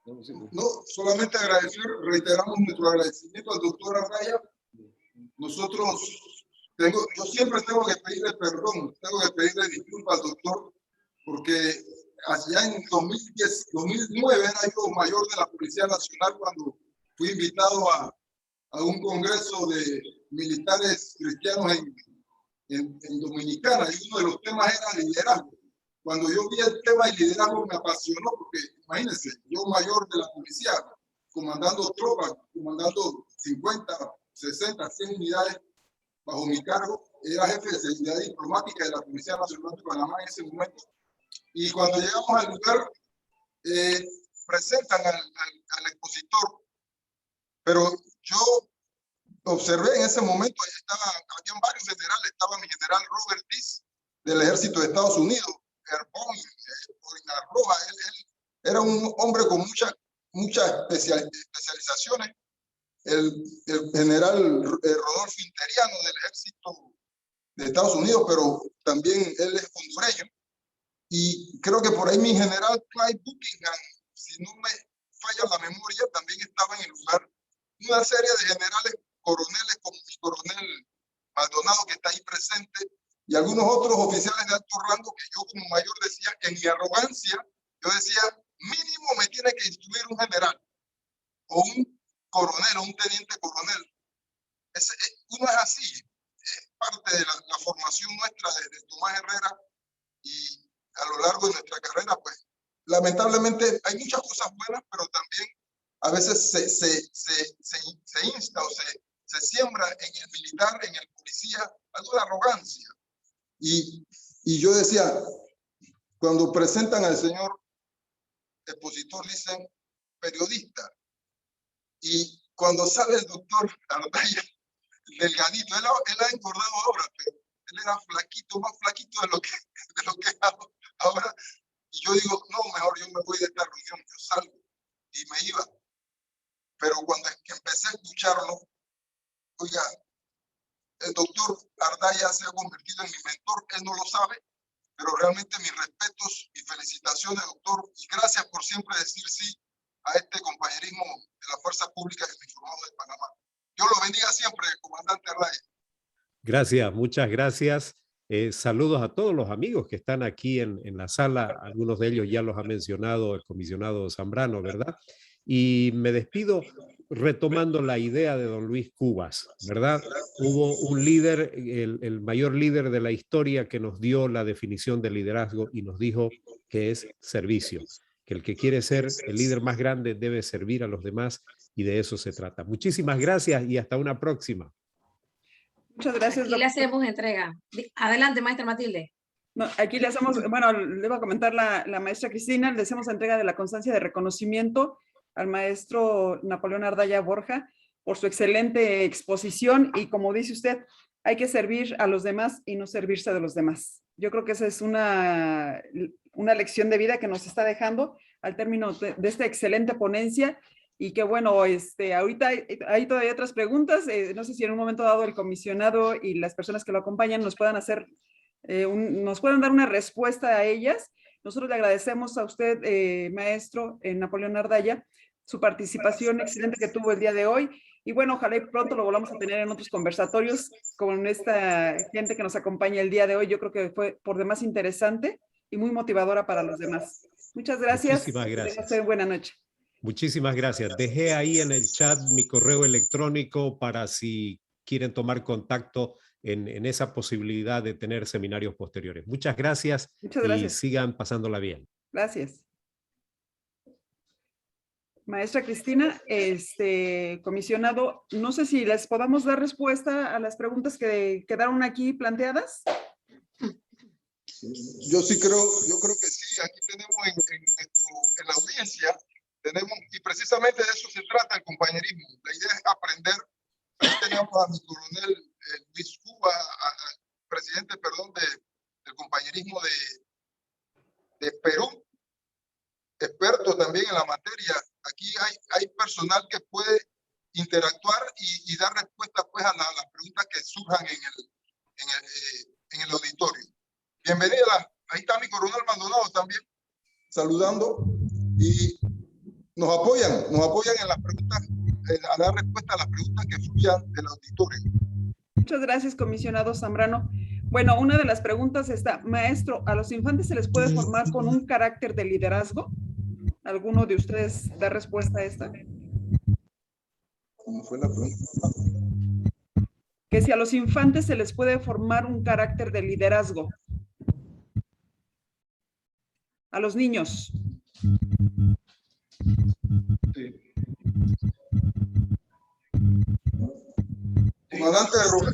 No, solamente agradecer, reiteramos nuestro agradecimiento al doctor Ardaya. Yo siempre tengo que pedirle perdón, tengo que pedirle disculpas al doctor, porque allá en 2009 era yo mayor de la Policía Nacional cuando fui invitado a un congreso de militares cristianos en Dominicana, y uno de los temas era liderazgo. Cuando yo vi el tema de liderazgo me apasionó, porque imagínense, yo mayor de la policía, comandando tropas, comandando 50, 60, 100 unidades bajo mi cargo, era jefe de seguridad diplomática de la Policía Nacional de Panamá en ese momento. Y cuando llegamos al lugar, presentan al expositor, pero yo observé en ese momento, habían varios generales, estaba mi general Robert Dees del Ejército de Estados Unidos, él era un hombre con muchas especializaciones, el general Rodolfo Interiano del Ejército de Estados Unidos, pero también él es hondureño, y creo que por ahí mi general Clyde Buckingham, si no me falla la memoria, también estaba en el lugar. Una serie de generales, coroneles como mi coronel Maldonado, que está ahí presente, y algunos otros oficiales de alto rango que yo como mayor decía, en mi arrogancia, yo decía, mínimo me tiene que instruir un general, o un coronel, o un teniente coronel. Uno es así, es parte de la formación nuestra de Tomás Herrera, y a lo largo de nuestra carrera, pues, lamentablemente hay muchas cosas buenas, pero también a veces se insta o se siembra en el militar, en el policía, algo de arrogancia. Y yo decía, cuando presentan al señor expositor, dicen periodista. Y cuando sale el doctor Ardaya, delgadito, él ha engordado ahora, pero él era flaquito, más flaquito de lo que es ahora. Y yo digo, no, mejor yo me voy de esta reunión, yo salgo. Y me iba. Pero cuando empecé a escucharlo, oiga, el doctor Ardaya se ha convertido en mi mentor, él no lo sabe, pero realmente mis respetos y felicitaciones, doctor, y gracias por siempre decir sí a este compañerismo de las fuerzas públicas uniformadas de Panamá. Dios lo bendiga siempre, comandante Ardaya. Gracias, muchas gracias. Saludos a todos los amigos que están aquí en la sala. Algunos de ellos ya los ha mencionado el comisionado Zambrano, ¿verdad? Y me despido retomando la idea de don Luis Cubas, ¿verdad? Hubo un líder, el mayor líder de la historia, que nos dio la definición de liderazgo y nos dijo que es servicio, que el que quiere ser el líder más grande debe servir a los demás, y de eso se trata. Muchísimas gracias y hasta una próxima. Muchas gracias. Aquí le hacemos entrega. Adelante, maestra Matilde. No, aquí le hacemos, bueno, le va a comentar la maestra Cristina, le hacemos entrega de la constancia de reconocimiento al maestro Napoleón Ardaya Borja por su excelente exposición, y como dice usted, hay que servir a los demás y no servirse de los demás. Yo creo que esa es una lección de vida que nos está dejando al término de esta excelente ponencia. Y que bueno, ahorita hay todavía otras preguntas. No sé si en un momento dado el comisionado y las personas que lo acompañan nos puedan hacer, nos puedan dar una respuesta a ellas. Nosotros le agradecemos a usted, maestro Napoleón Ardaya, su participación excelente que tuvo el día de hoy. Y bueno, ojalá y pronto lo volvamos a tener en otros conversatorios con esta gente que nos acompaña el día de hoy. Yo creo que fue por demás interesante y muy motivadora para los demás. Muchas gracias. Muchísimas gracias. Que buena noche. Muchísimas gracias. Dejé ahí en el chat mi correo electrónico para si quieren tomar contacto en esa posibilidad de tener seminarios posteriores. Muchas gracias. Muchas gracias. Y sigan pasándola bien. Gracias. Maestra Cristina, comisionado, no sé si les podamos dar respuesta a las preguntas que quedaron aquí planteadas. Yo creo que sí. Aquí tenemos en la audiencia, y precisamente de eso se trata el compañerismo. La idea es aprender. Ahí tenemos a mi coronel Luis Cuba, al presidente, perdón, del compañerismo de Perú, en la materia. Aquí hay personal que puede interactuar y dar respuesta pues a las preguntas que surjan en el auditorio. Bienvenida. Ahí está mi coronel Maldonado también saludando y nos apoyan en las preguntas, a dar respuesta a las preguntas que fluyan del auditorio. Muchas gracias, comisionado Zambrano. Bueno, una de las preguntas está, maestro, ¿a los infantes se les puede formar con un carácter de liderazgo? ¿Alguno de ustedes da respuesta a esta? ¿Cómo fue la pregunta? Que si a los infantes se les puede formar un carácter de liderazgo. A los niños. Sí. Comandante Rubén,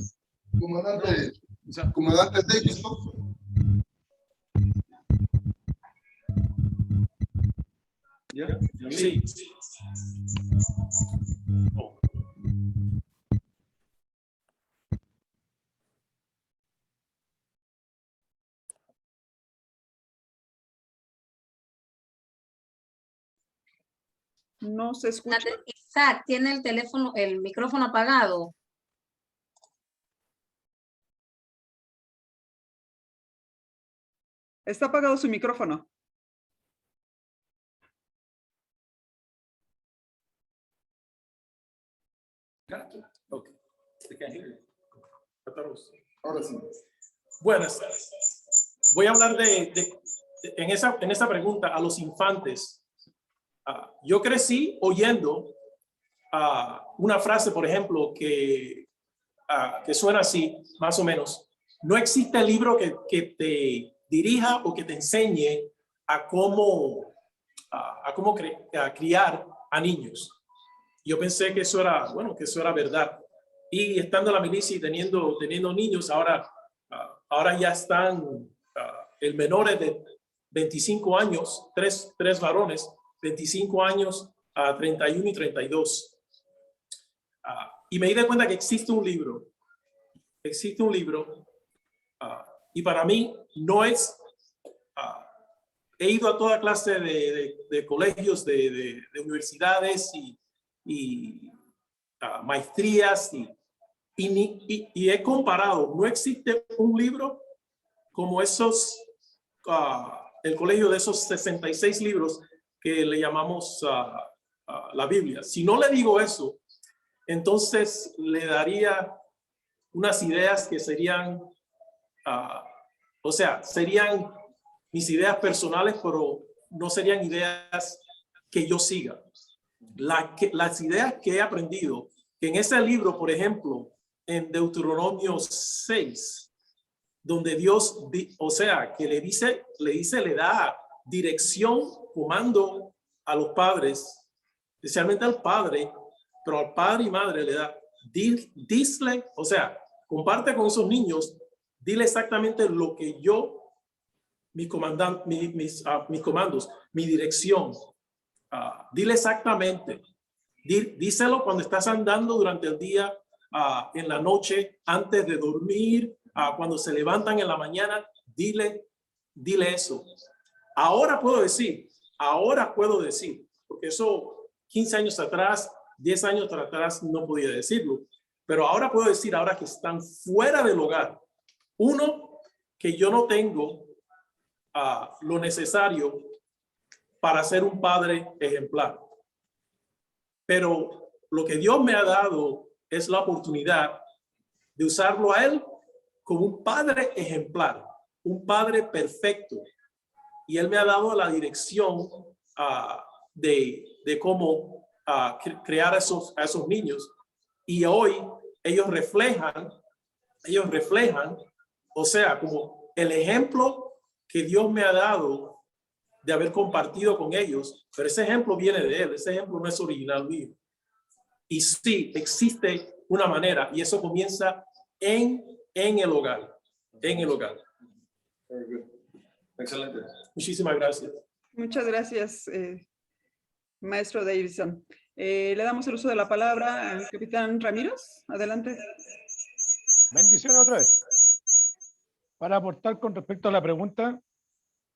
comandante Davidson. ¿Ya? Sí. Oh. No se escucha. Isaac, ¿tiene el teléfono, el micrófono apagado? Está apagado su micrófono. Okay. Ahora sí. Bueno, voy a hablar en esa pregunta a los infantes. Yo crecí oyendo una frase, por ejemplo, que suena así, más o menos. No existe libro que te dirija o que te enseñe a cómo criar a niños. Yo pensé que eso era, bueno, que eso era verdad. Y estando en la milicia y teniendo niños, ahora ya están, el menor es de 25 años, tres varones, 25 años, 31 y 32. Y me di cuenta que existe un libro, y para mí no es, he ido a toda clase de colegios, de universidades y maestrías y he comparado. No existe un libro como esos, el colegio de esos 66 libros que le llamamos la Biblia. Si no le digo eso, entonces le daría unas ideas que serían, o sea, serían mis ideas personales, pero no serían ideas que yo siga. Las ideas que he aprendido, que en ese libro, por ejemplo, en Deuteronomio 6, donde Dios, o sea, que le da dirección, comando a los padres, especialmente al padre, pero al padre y madre le da, disle, o sea, comparte con esos niños, dile exactamente lo que yo, mis comandos, mi dirección, dile exactamente, díselo cuando estás andando durante el día, en la noche, antes de dormir, cuando se levantan en la mañana, dile eso. Ahora puedo decir, porque eso 15 años atrás, 10 años atrás no podía decirlo, pero ahora puedo decir, ahora que están fuera del hogar, uno, que yo no tengo lo necesario para ser un padre ejemplar. Pero lo que Dios me ha dado es la oportunidad de usarlo a él como un padre ejemplar, un padre perfecto. Y él me ha dado la dirección de cómo crear a esos niños. Y hoy ellos reflejan, o sea, como el ejemplo que Dios me ha dado de haber compartido con ellos, pero ese ejemplo viene de él, ese ejemplo no es original mío. Y sí, existe una manera, y eso comienza en el hogar, Excelente. Muchísimas gracias. Muchas gracias, maestro Davidson. Le damos el uso de la palabra al capitán Ramírez. Adelante. Bendiciones otra vez. Para aportar con respecto a la pregunta,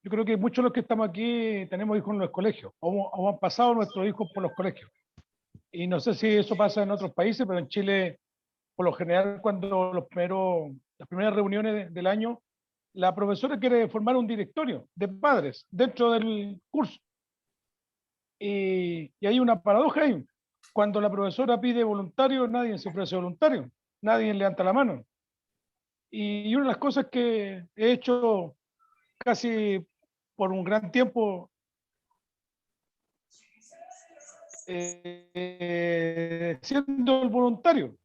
yo creo que muchos de los que estamos aquí tenemos hijos en los colegios, o han pasado nuestros hijos por los colegios. Y no sé si eso pasa en otros países, pero en Chile, por lo general, cuando las primeras reuniones del año, la profesora quiere formar un directorio de padres dentro del curso. Y hay una paradoja ahí. Cuando la profesora pide voluntario, nadie se ofrece voluntario, nadie levanta la mano. Y una de las cosas que he hecho casi por un gran tiempo, siendo el voluntario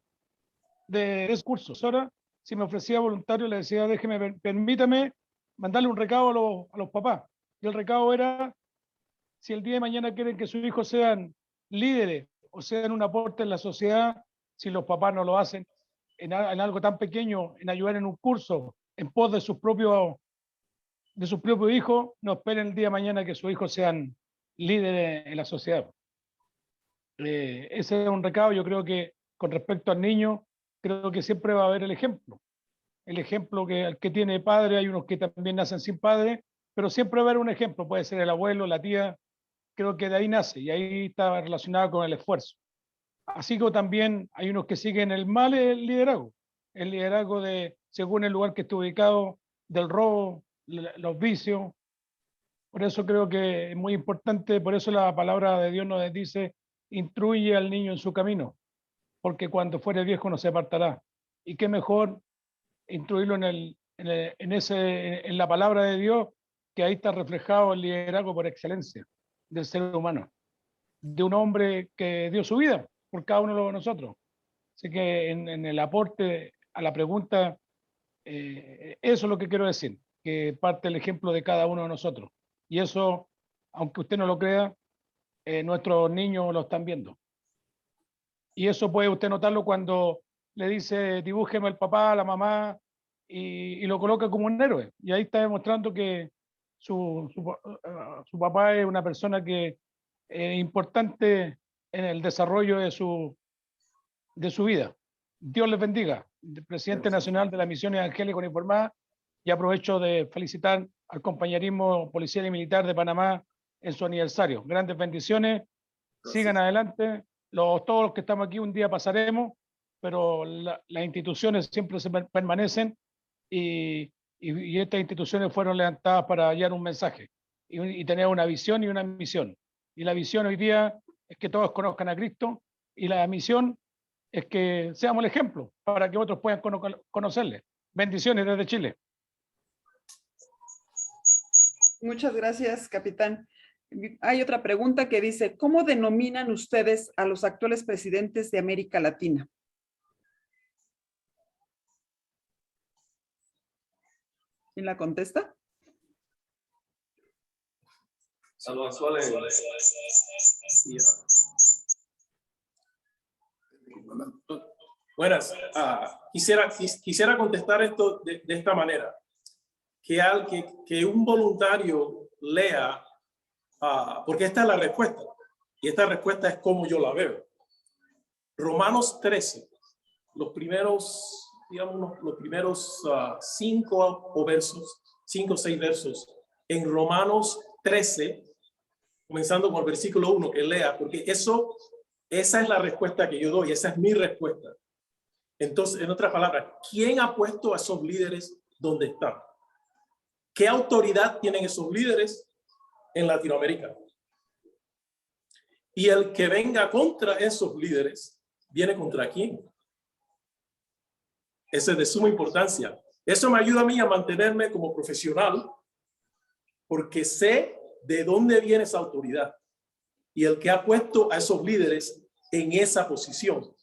de esos cursos. Ahora, si me ofrecía voluntario, le decía, permítame mandarle un recado a los papás. Y el recado era, si el día de mañana quieren que sus hijos sean líderes o sean un aporte en la sociedad, si los papás no lo hacen en algo tan pequeño, en ayudar en un curso, en pos de sus propios hijos, no esperen el día de mañana que sus hijos sean líderes en la sociedad. Ese es un recado. Yo creo que con respecto al niño, creo que siempre va a haber el ejemplo que tiene padre. Hay unos que también nacen sin padre, pero siempre va a haber un ejemplo, puede ser el abuelo, la tía. Creo que de ahí nace y ahí está relacionado con el esfuerzo. Así que también hay unos que siguen el liderazgo según el lugar que esté ubicado, del robo, los vicios. Por eso creo que es muy importante, por eso la palabra de Dios nos dice, instruye al niño en su camino, porque cuando fuere viejo no se apartará. Y qué mejor instruirlo en la palabra de Dios, que ahí está reflejado el liderazgo por excelencia del ser humano, de un hombre que dio su vida por cada uno de nosotros. Así que en el aporte a la pregunta, eso es lo que quiero decir, que parte el ejemplo de cada uno de nosotros. Y eso, aunque usted no lo crea, nuestros niños lo están viendo. Y eso puede usted notarlo cuando le dice, dibújeme el papá, la mamá, y lo coloca como un héroe. Y ahí está demostrando que su papá es una persona que es importante en el desarrollo de su vida. Dios les bendiga. El presidente nacional de la Misión Evangélica Uniformada, y aprovecho de felicitar al compañerismo policial y militar de Panamá en su aniversario. Grandes bendiciones. Gracias. Sigan adelante. Todos los que estamos aquí un día pasaremos, pero las instituciones siempre se permanecen y estas instituciones fueron levantadas para hallar un mensaje y tener una visión y una misión. Y la visión hoy día es que todos conozcan a Cristo, y la misión es que seamos el ejemplo para que otros puedan conocerle. Bendiciones desde Chile. Muchas gracias, capitán. Hay otra pregunta que dice, ¿cómo denominan ustedes a los actuales presidentes de América Latina? ¿Quién la contesta? Saludos. Buenas. Quisiera contestar esto de esta manera. Que un voluntario lea, porque esta es la respuesta, y esta respuesta es como yo la veo. Romanos 13, los primeros 5 o 6 versos, en Romanos 13, comenzando con el versículo 1, que lea, porque esa es la respuesta que yo doy, esa es mi respuesta. Entonces, en otras palabras, ¿quién ha puesto a esos líderes donde están? ¿Qué autoridad tienen esos líderes en Latinoamérica? Y el que venga contra esos líderes, ¿viene contra quién? Eso es de suma importancia. Eso me ayuda a mí a mantenerme como profesional, porque sé de dónde viene esa autoridad y el que ha puesto a esos líderes en esa posición.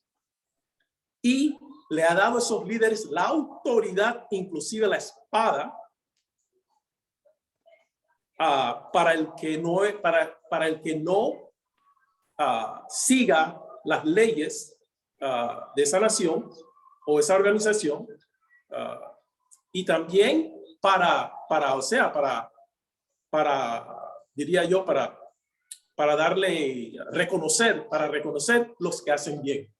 Y le ha dado a esos líderes la autoridad, inclusive la espada, para el que no siga las leyes de esa nación o esa organización, y también para diría yo, para reconocer los que hacen bien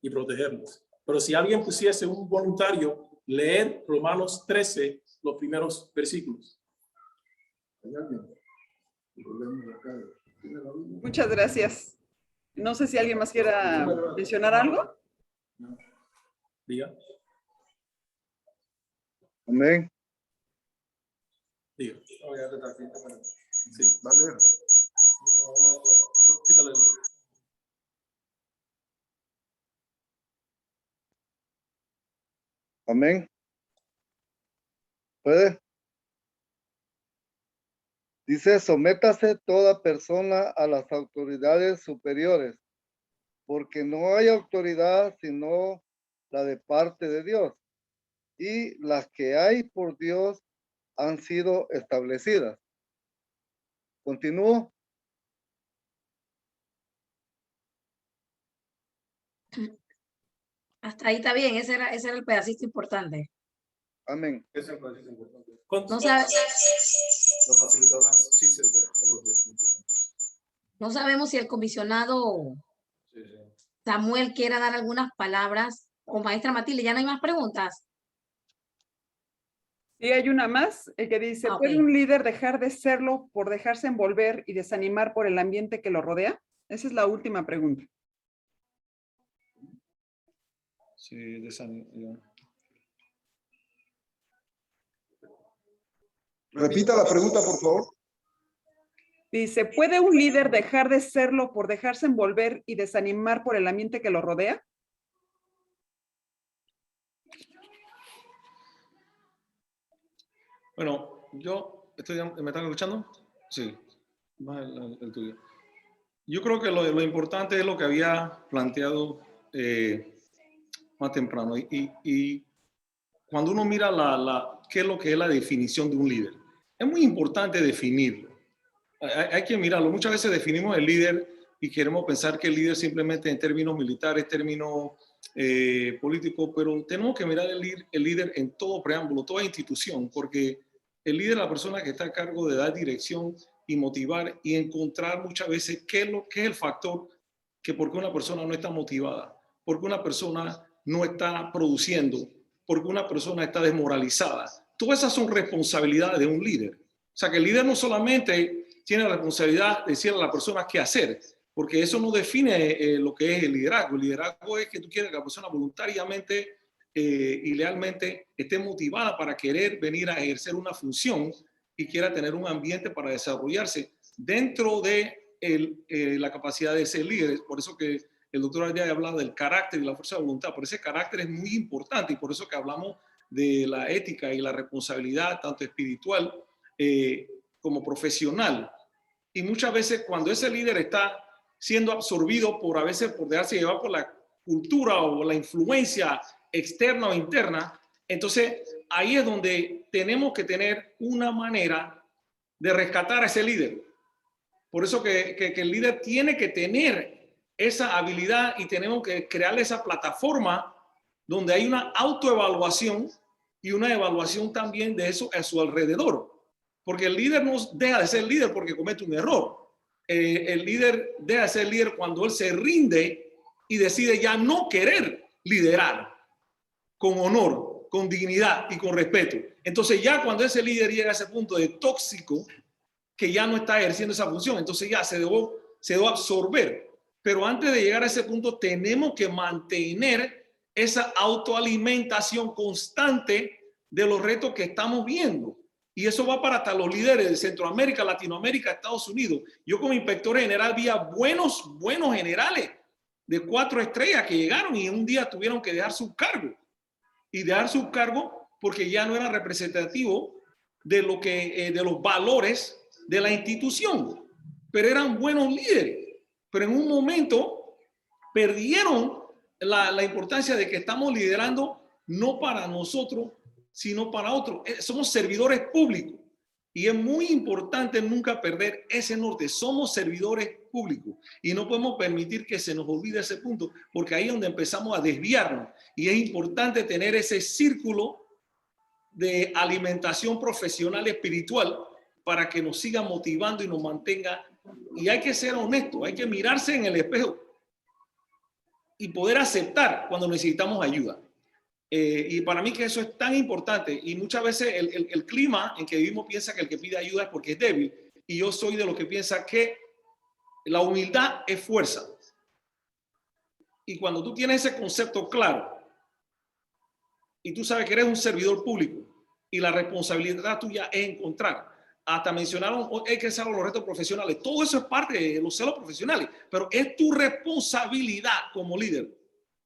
y protegerlos. Pero si alguien pusiese un voluntario leer Romanos 13, los primeros versículos. Muchas gracias. No sé si alguien más quiera mencionar algo. Diga. Amén. Diga. Sí. Vale. Quítale. Amén. ¿Puede? Dice, sométase toda persona a las autoridades superiores, porque no hay autoridad sino la de parte de Dios, y las que hay por Dios han sido establecidas. ¿Continúo? Hasta ahí está bien, ese era el pedacito importante. Amén. Ese es el país importante. No, sabe, Los facilitadores sí se no sabemos si el comisionado sí, sí. Samuel quiera dar algunas palabras. O maestra Matilde, ¿ya no hay más preguntas? Y hay una más que dice, Ah, ok. ¿puede un líder dejar de serlo por dejarse envolver y desanimar por el ambiente que lo rodea? Esa es la última pregunta. Sí, desánimo. Repita la pregunta, por favor. Dice, ¿puede un líder dejar de serlo por dejarse envolver y desanimar por el ambiente que lo rodea? Bueno, ¿me están escuchando? Sí, más el tuyo. Yo creo que lo importante es lo que había planteado más temprano. Y cuando uno mira qué es lo que es la definición de un líder, es muy importante definirlo. Hay que mirarlo. Muchas veces definimos el líder y queremos pensar que el líder simplemente en términos militares, términos políticos, pero tenemos que mirar el líder en todo preámbulo, toda institución, porque el líder es la persona que está a cargo de dar dirección y motivar y encontrar muchas veces qué es el factor que por qué una persona no está motivada, por qué una persona no está produciendo, por qué una persona está desmoralizada. Todas esas son responsabilidades de un líder. O sea, que el líder no solamente tiene la responsabilidad de decirle a la persona qué hacer, porque eso no define lo que es el liderazgo. El liderazgo es que tú quieres que la persona voluntariamente y lealmente esté motivada para querer venir a ejercer una función y quiera tener un ambiente para desarrollarse dentro de la capacidad de ser líder. Por eso que el doctor Ardea hablaba del carácter y la fuerza de voluntad. Por ese carácter es muy importante y por eso que hablamos de la ética y la responsabilidad, tanto espiritual como profesional. Y muchas veces cuando ese líder está siendo absorbido a veces por dejarse llevar por la cultura o la influencia externa o interna, entonces ahí es donde tenemos que tener una manera de rescatar a ese líder. Por eso que el líder tiene que tener esa habilidad y tenemos que crearle esa plataforma donde hay una autoevaluación y una evaluación también de eso a su alrededor. Porque el líder no deja de ser líder porque comete un error. El líder deja de ser líder cuando él se rinde y decide ya no querer liderar con honor, con dignidad y con respeto. Entonces ya cuando ese líder llega a ese punto de tóxico, que ya no está ejerciendo esa función, entonces ya se debe absorber. Pero antes de llegar a ese punto tenemos que mantener esa autoalimentación constante de los retos que estamos viendo. Y eso va para hasta los líderes de Centroamérica, Latinoamérica, Estados Unidos. Yo como inspector general vi a buenos generales de 4 estrellas que llegaron y un día tuvieron que dejar su cargo. Y dejar su cargo porque ya no era representativo de de los valores de la institución. Pero eran buenos líderes. Pero en un momento perdieron la importancia de que estamos liderando no para nosotros, sino para otros. Somos servidores públicos y es muy importante nunca perder ese norte. Somos servidores públicos y no podemos permitir que se nos olvide ese punto, porque ahí es donde empezamos a desviarnos y es importante tener ese círculo de alimentación profesional y espiritual para que nos siga motivando y nos mantenga. Y hay que ser honesto, hay que mirarse en el espejo y poder aceptar cuando necesitamos ayuda. Y para mí que eso es tan importante. Y muchas veces el clima en que vivimos piensa que el que pide ayuda es porque es débil. Y yo soy de los que piensa que la humildad es fuerza. Y cuando tú tienes ese concepto claro y tú sabes que eres un servidor público y la responsabilidad tuya es encontrar, hasta mencionaron hay que hacer los retos profesionales, todo eso es parte de los celos profesionales, pero es tu responsabilidad como líder.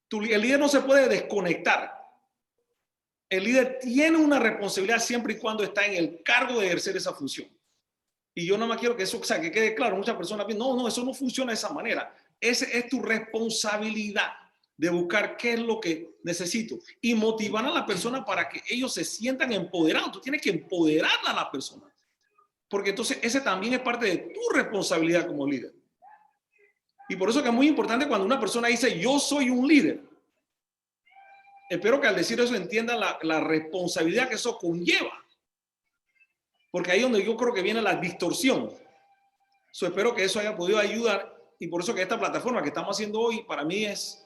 El líder no se puede desconectar. El líder tiene una responsabilidad siempre y cuando está en el cargo de ejercer esa función. Y yo no más quiero que eso, o sea, que quede claro. Muchas personas piensan, no, eso no funciona de esa manera. Esa es tu responsabilidad de buscar qué es lo que necesito y motivar a la persona para que ellos se sientan empoderados. Tú tienes que empoderar a la persona, porque entonces ese también es parte de tu responsabilidad como líder. Y por eso que es muy importante cuando una persona dice, yo soy un líder. Espero que al decir eso entiendan la responsabilidad que eso conlleva. Porque ahí es donde yo creo que viene la distorsión. Espero que eso haya podido ayudar. Y por eso que esta plataforma que estamos haciendo hoy, para mí es,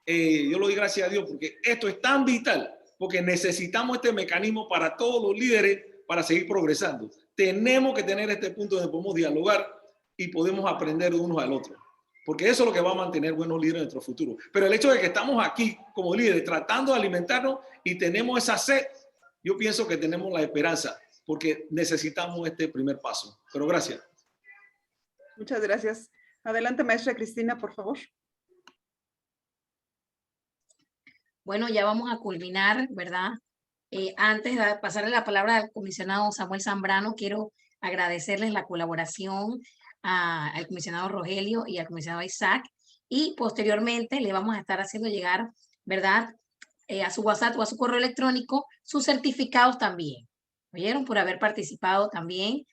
yo lo doy gracias a Dios, porque esto es tan vital, porque necesitamos este mecanismo para todos los líderes para seguir progresando. Tenemos que tener este punto donde podemos dialogar y podemos aprender de unos al otro. Porque eso es lo que va a mantener buenos líderes en nuestro futuro. Pero el hecho de que estamos aquí como líderes tratando de alimentarnos y tenemos esa sed, yo pienso que tenemos la esperanza, porque necesitamos este primer paso. Pero gracias. Muchas gracias. Adelante, maestra Cristina, por favor. Bueno, ya vamos a culminar, ¿verdad? Antes de pasarle la palabra al comisionado Samuel Zambrano, quiero agradecerles la colaboración al comisionado Rogelio y al comisionado Isaac, y posteriormente le vamos a estar haciendo llegar, ¿verdad? A su WhatsApp o a su correo electrónico sus certificados también. ¿Oyeron? Por haber participado también,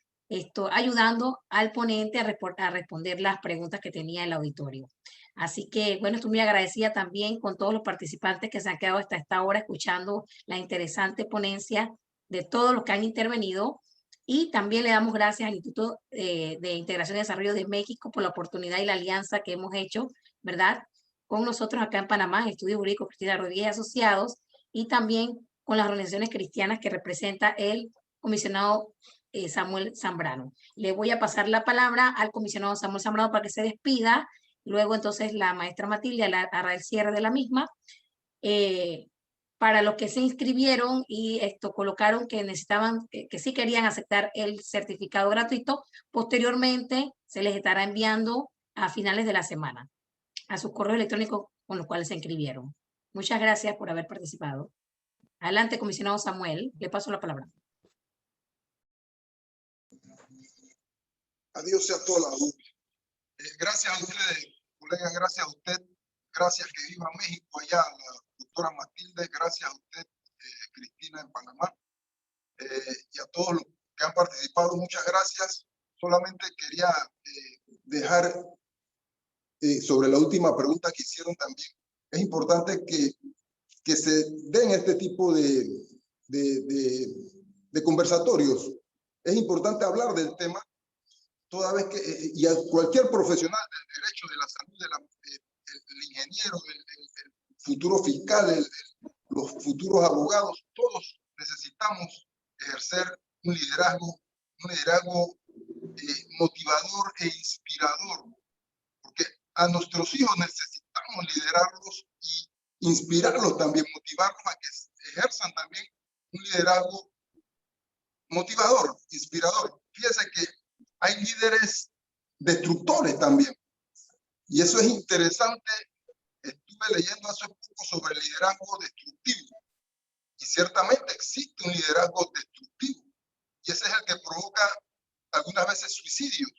ayudando al ponente a responder las preguntas que tenía el auditorio. Así que, bueno, estoy muy agradecida también con todos los participantes que se han quedado hasta esta hora escuchando la interesante ponencia de todos los que han intervenido. Y también le damos gracias al Instituto de Integración y Desarrollo de México por la oportunidad y la alianza que hemos hecho, ¿verdad? Con nosotros acá en Panamá, Estudio Jurídico Cristina Rodríguez Asociados, y también con las organizaciones cristianas que representa el comisionado Samuel Zambrano. Le voy a pasar la palabra al comisionado Samuel Zambrano para que se despida. Luego entonces la maestra Matilde hará el cierre de la misma. Para los que se inscribieron y colocaron que necesitaban, que sí querían aceptar el certificado gratuito, posteriormente se les estará enviando a finales de la semana a sus correos electrónicos con los cuales se inscribieron. Muchas gracias por haber participado. Adelante, comisionado Samuel, le paso la palabra. Adiós a toda la luz. Gracias a ustedes, colegas, gracias a usted, gracias que viva México allá, la doctora Matilde, gracias a usted, Cristina, en Panamá, y a todos los que han participado, muchas gracias. Solamente quería dejar sobre la última pregunta que hicieron también. Es importante que se den este tipo de conversatorios. Es importante hablar del tema, toda vez que, y a cualquier profesional del derecho, de la salud, el ingeniero, el futuro fiscal, los futuros abogados, todos necesitamos ejercer un liderazgo motivador e inspirador, porque a nuestros hijos necesitamos liderarlos y inspirarlos también, motivarlos a que ejerzan también un liderazgo motivador, inspirador. Fíjense que hay líderes destructores también. Y eso es interesante. Estuve leyendo hace poco sobre el liderazgo destructivo. Y ciertamente existe un liderazgo destructivo. Y ese es el que provoca algunas veces suicidios.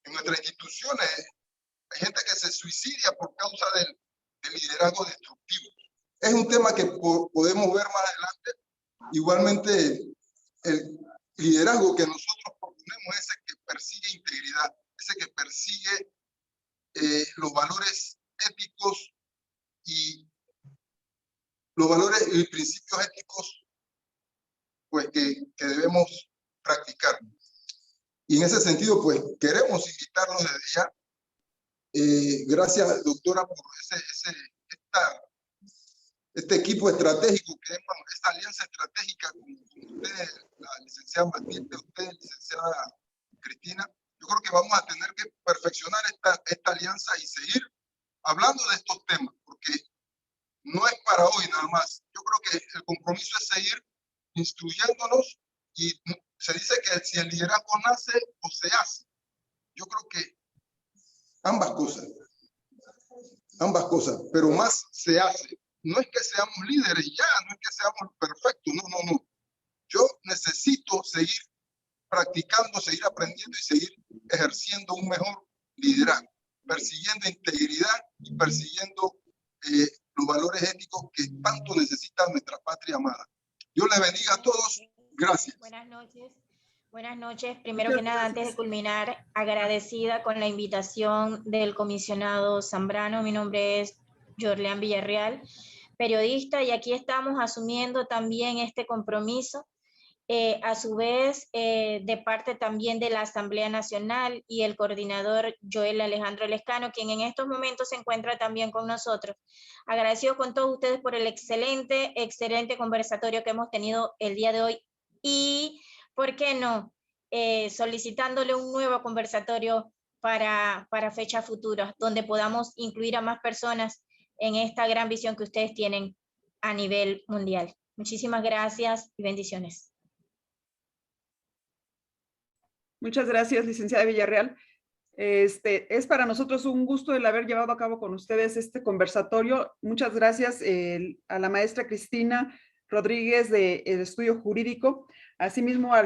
En nuestras instituciones hay gente que se suicidia por causa del liderazgo destructivo. Es un tema que podemos ver más adelante. Igualmente, el liderazgo que nosotros proponemos es el que persigue integridad, ese que persigue los valores éticos y los valores y principios éticos pues, que debemos practicar. Y en ese sentido, pues queremos invitarlos desde ya. Gracias, doctora, por este equipo estratégico, que es esta alianza estratégica con usted, la licenciada Matilde, usted, licenciada Cristina. Yo creo que vamos a tener que perfeccionar esta alianza y seguir hablando de estos temas, porque no es para hoy nada más. Yo creo que el compromiso es seguir instruyéndonos, y se dice que si el liderazgo nace o se hace. Yo creo que ambas cosas, pero más se hace. No es que seamos líderes ya, no es que seamos perfectos, no. Yo necesito seguir practicando, seguir aprendiendo y seguir ejerciendo un mejor liderazgo, persiguiendo integridad y persiguiendo los valores éticos que tanto necesita nuestra patria amada. Dios les bendiga a todos. Gracias. Buenas noches. Buenas noches. Primero que nada, antes de culminar, agradecida con la invitación del comisionado Zambrano. Mi nombre es Jorleán Villarreal, periodista, y aquí estamos asumiendo también este compromiso, a su vez, de parte también de la Asamblea Nacional y el coordinador Joel Alejandro Lescano, quien en estos momentos se encuentra también con nosotros. Agradecido con todos ustedes por el excelente conversatorio que hemos tenido el día de hoy, y ¿por qué no? Solicitándole un nuevo conversatorio para fechas futuras, donde podamos incluir a más personas en esta gran visión que ustedes tienen a nivel mundial. Muchísimas gracias y bendiciones. Muchas gracias, licenciada Villarreal. Es para nosotros un gusto el haber llevado a cabo con ustedes este conversatorio. Muchas gracias a la maestra Cristina Rodríguez del Estudio Jurídico, asimismo a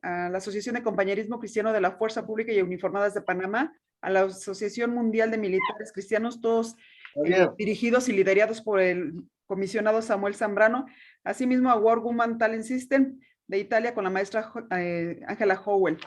la Asociación de Compañerismo Cristiano de la Fuerza Pública y Uniformadas de Panamá, a la Asociación Mundial de Militares Cristianos, todos dirigidos y liderados por el comisionado Samuel Zambrano, asimismo a World Women Talent System de Italia con la maestra Ángela Howell.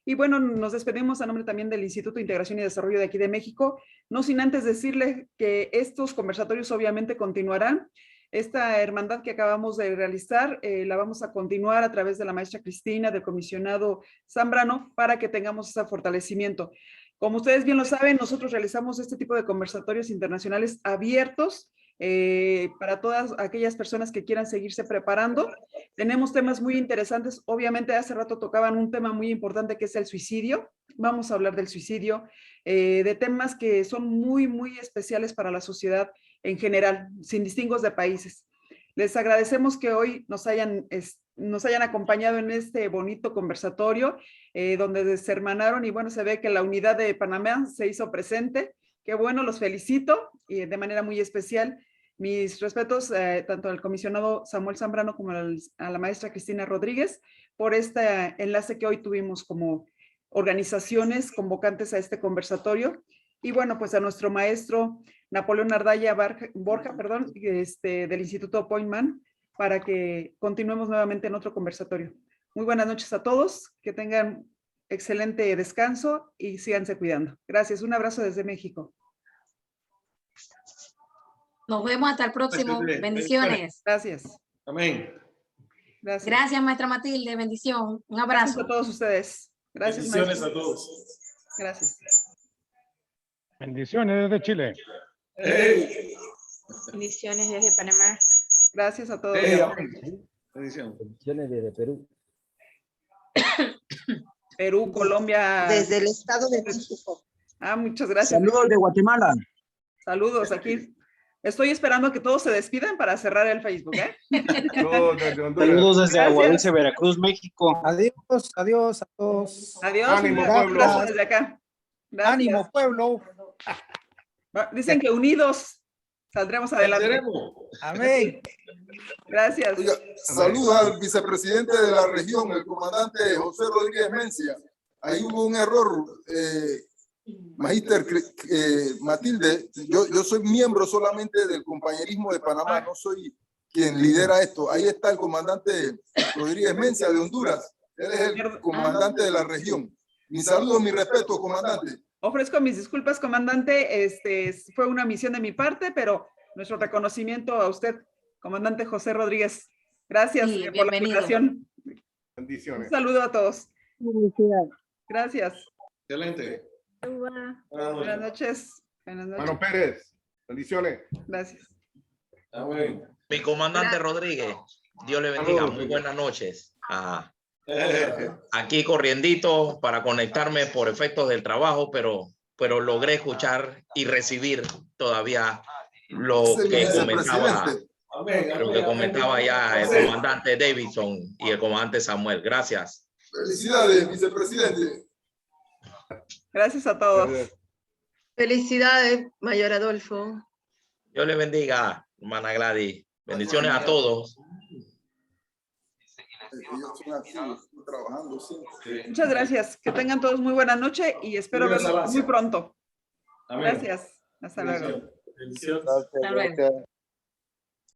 Y bueno, nos despedimos a nombre también del Instituto de Integración y Desarrollo de aquí de México, no sin antes decirles que estos conversatorios obviamente continuarán. Esta hermandad que acabamos de realizar la vamos a continuar a través de la maestra Cristina, del comisionado Zambrano, para que tengamos ese fortalecimiento. Como ustedes bien lo saben, nosotros realizamos este tipo de conversatorios internacionales abiertos para todas aquellas personas que quieran seguirse preparando. Tenemos temas muy interesantes. Obviamente hace rato tocaban un tema muy importante que es el suicidio. Vamos a hablar del suicidio, de temas que son muy, muy especiales para la sociedad en general, sin distingos de países. Les agradecemos que hoy nos hayan acompañado en este bonito conversatorio, donde se hermanaron, y bueno, se ve que la unidad de Panamá se hizo presente. Qué bueno, los felicito y de manera muy especial. Mis respetos tanto al comisionado Samuel Zambrano como a la maestra Cristina Rodríguez por este enlace que hoy tuvimos como organizaciones convocantes a este conversatorio. Y bueno, pues a nuestro maestro Napoleón Ardaya Borja, del Instituto Pointman, para que continuemos nuevamente en otro conversatorio. Muy buenas noches a todos, que tengan excelente descanso y síganse cuidando. Gracias, un abrazo desde México. Nos vemos hasta el próximo. Bendiciones. Gracias. Amén. Gracias. Gracias, maestra Matilde. Bendición. Un abrazo. Gracias a todos ustedes. Gracias, bendiciones maestro. a todos. Gracias. Bendiciones desde Chile. Hey. Bendiciones desde Panamá. Gracias a todos. Hey, bendiciones. Bendiciones desde Perú. Perú, Colombia. Desde el Estado de México. Muchas gracias. Saludos de Guatemala. Saludos aquí. Estoy esperando a que todos se despidan para cerrar el Facebook, ¿eh? Saludos desde Aguadulce, Veracruz, México. Adiós, adiós a todos. Adiós. Ánimo, pueblo. Desde acá. Gracias. Ánimo, pueblo. Dicen que unidos saldremos adelante. Amén. Gracias. Oiga, saludos al vicepresidente de la región, el comandante José Rodríguez Mencia. Ahí hubo un error. Magíster Matilde, yo soy miembro solamente del compañerismo de Panamá, no soy quien lidera esto. Ahí está el comandante Rodríguez Mencia de Honduras. Él es el comandante de la región. Mi saludo, mi respeto, comandante. Ofrezco mis disculpas, comandante. Fue una misión de mi parte, pero nuestro reconocimiento a usted, comandante José Rodríguez. Gracias por la invitación. Bendiciones. Un saludo a todos. Gracias. Excelente. Buenas noches. Buenas noches. Mano Pérez, bendiciones. Gracias. Amén. Mi comandante Rodríguez, Dios le bendiga. Muy buenas noches. Aquí corriendito para conectarme por efectos del trabajo, pero logré escuchar y recibir todavía lo que comentaba ya el comandante Davidson y el comandante Samuel. Gracias. Felicidades, vicepresidente. Gracias a todos. Felicidades, Mayor Adolfo. Dios le bendiga, hermana Gladys. Bendiciones a todos. Muchas gracias. Que tengan todos muy buena noche y espero verlos muy pronto. Gracias. Hasta luego. Gracias.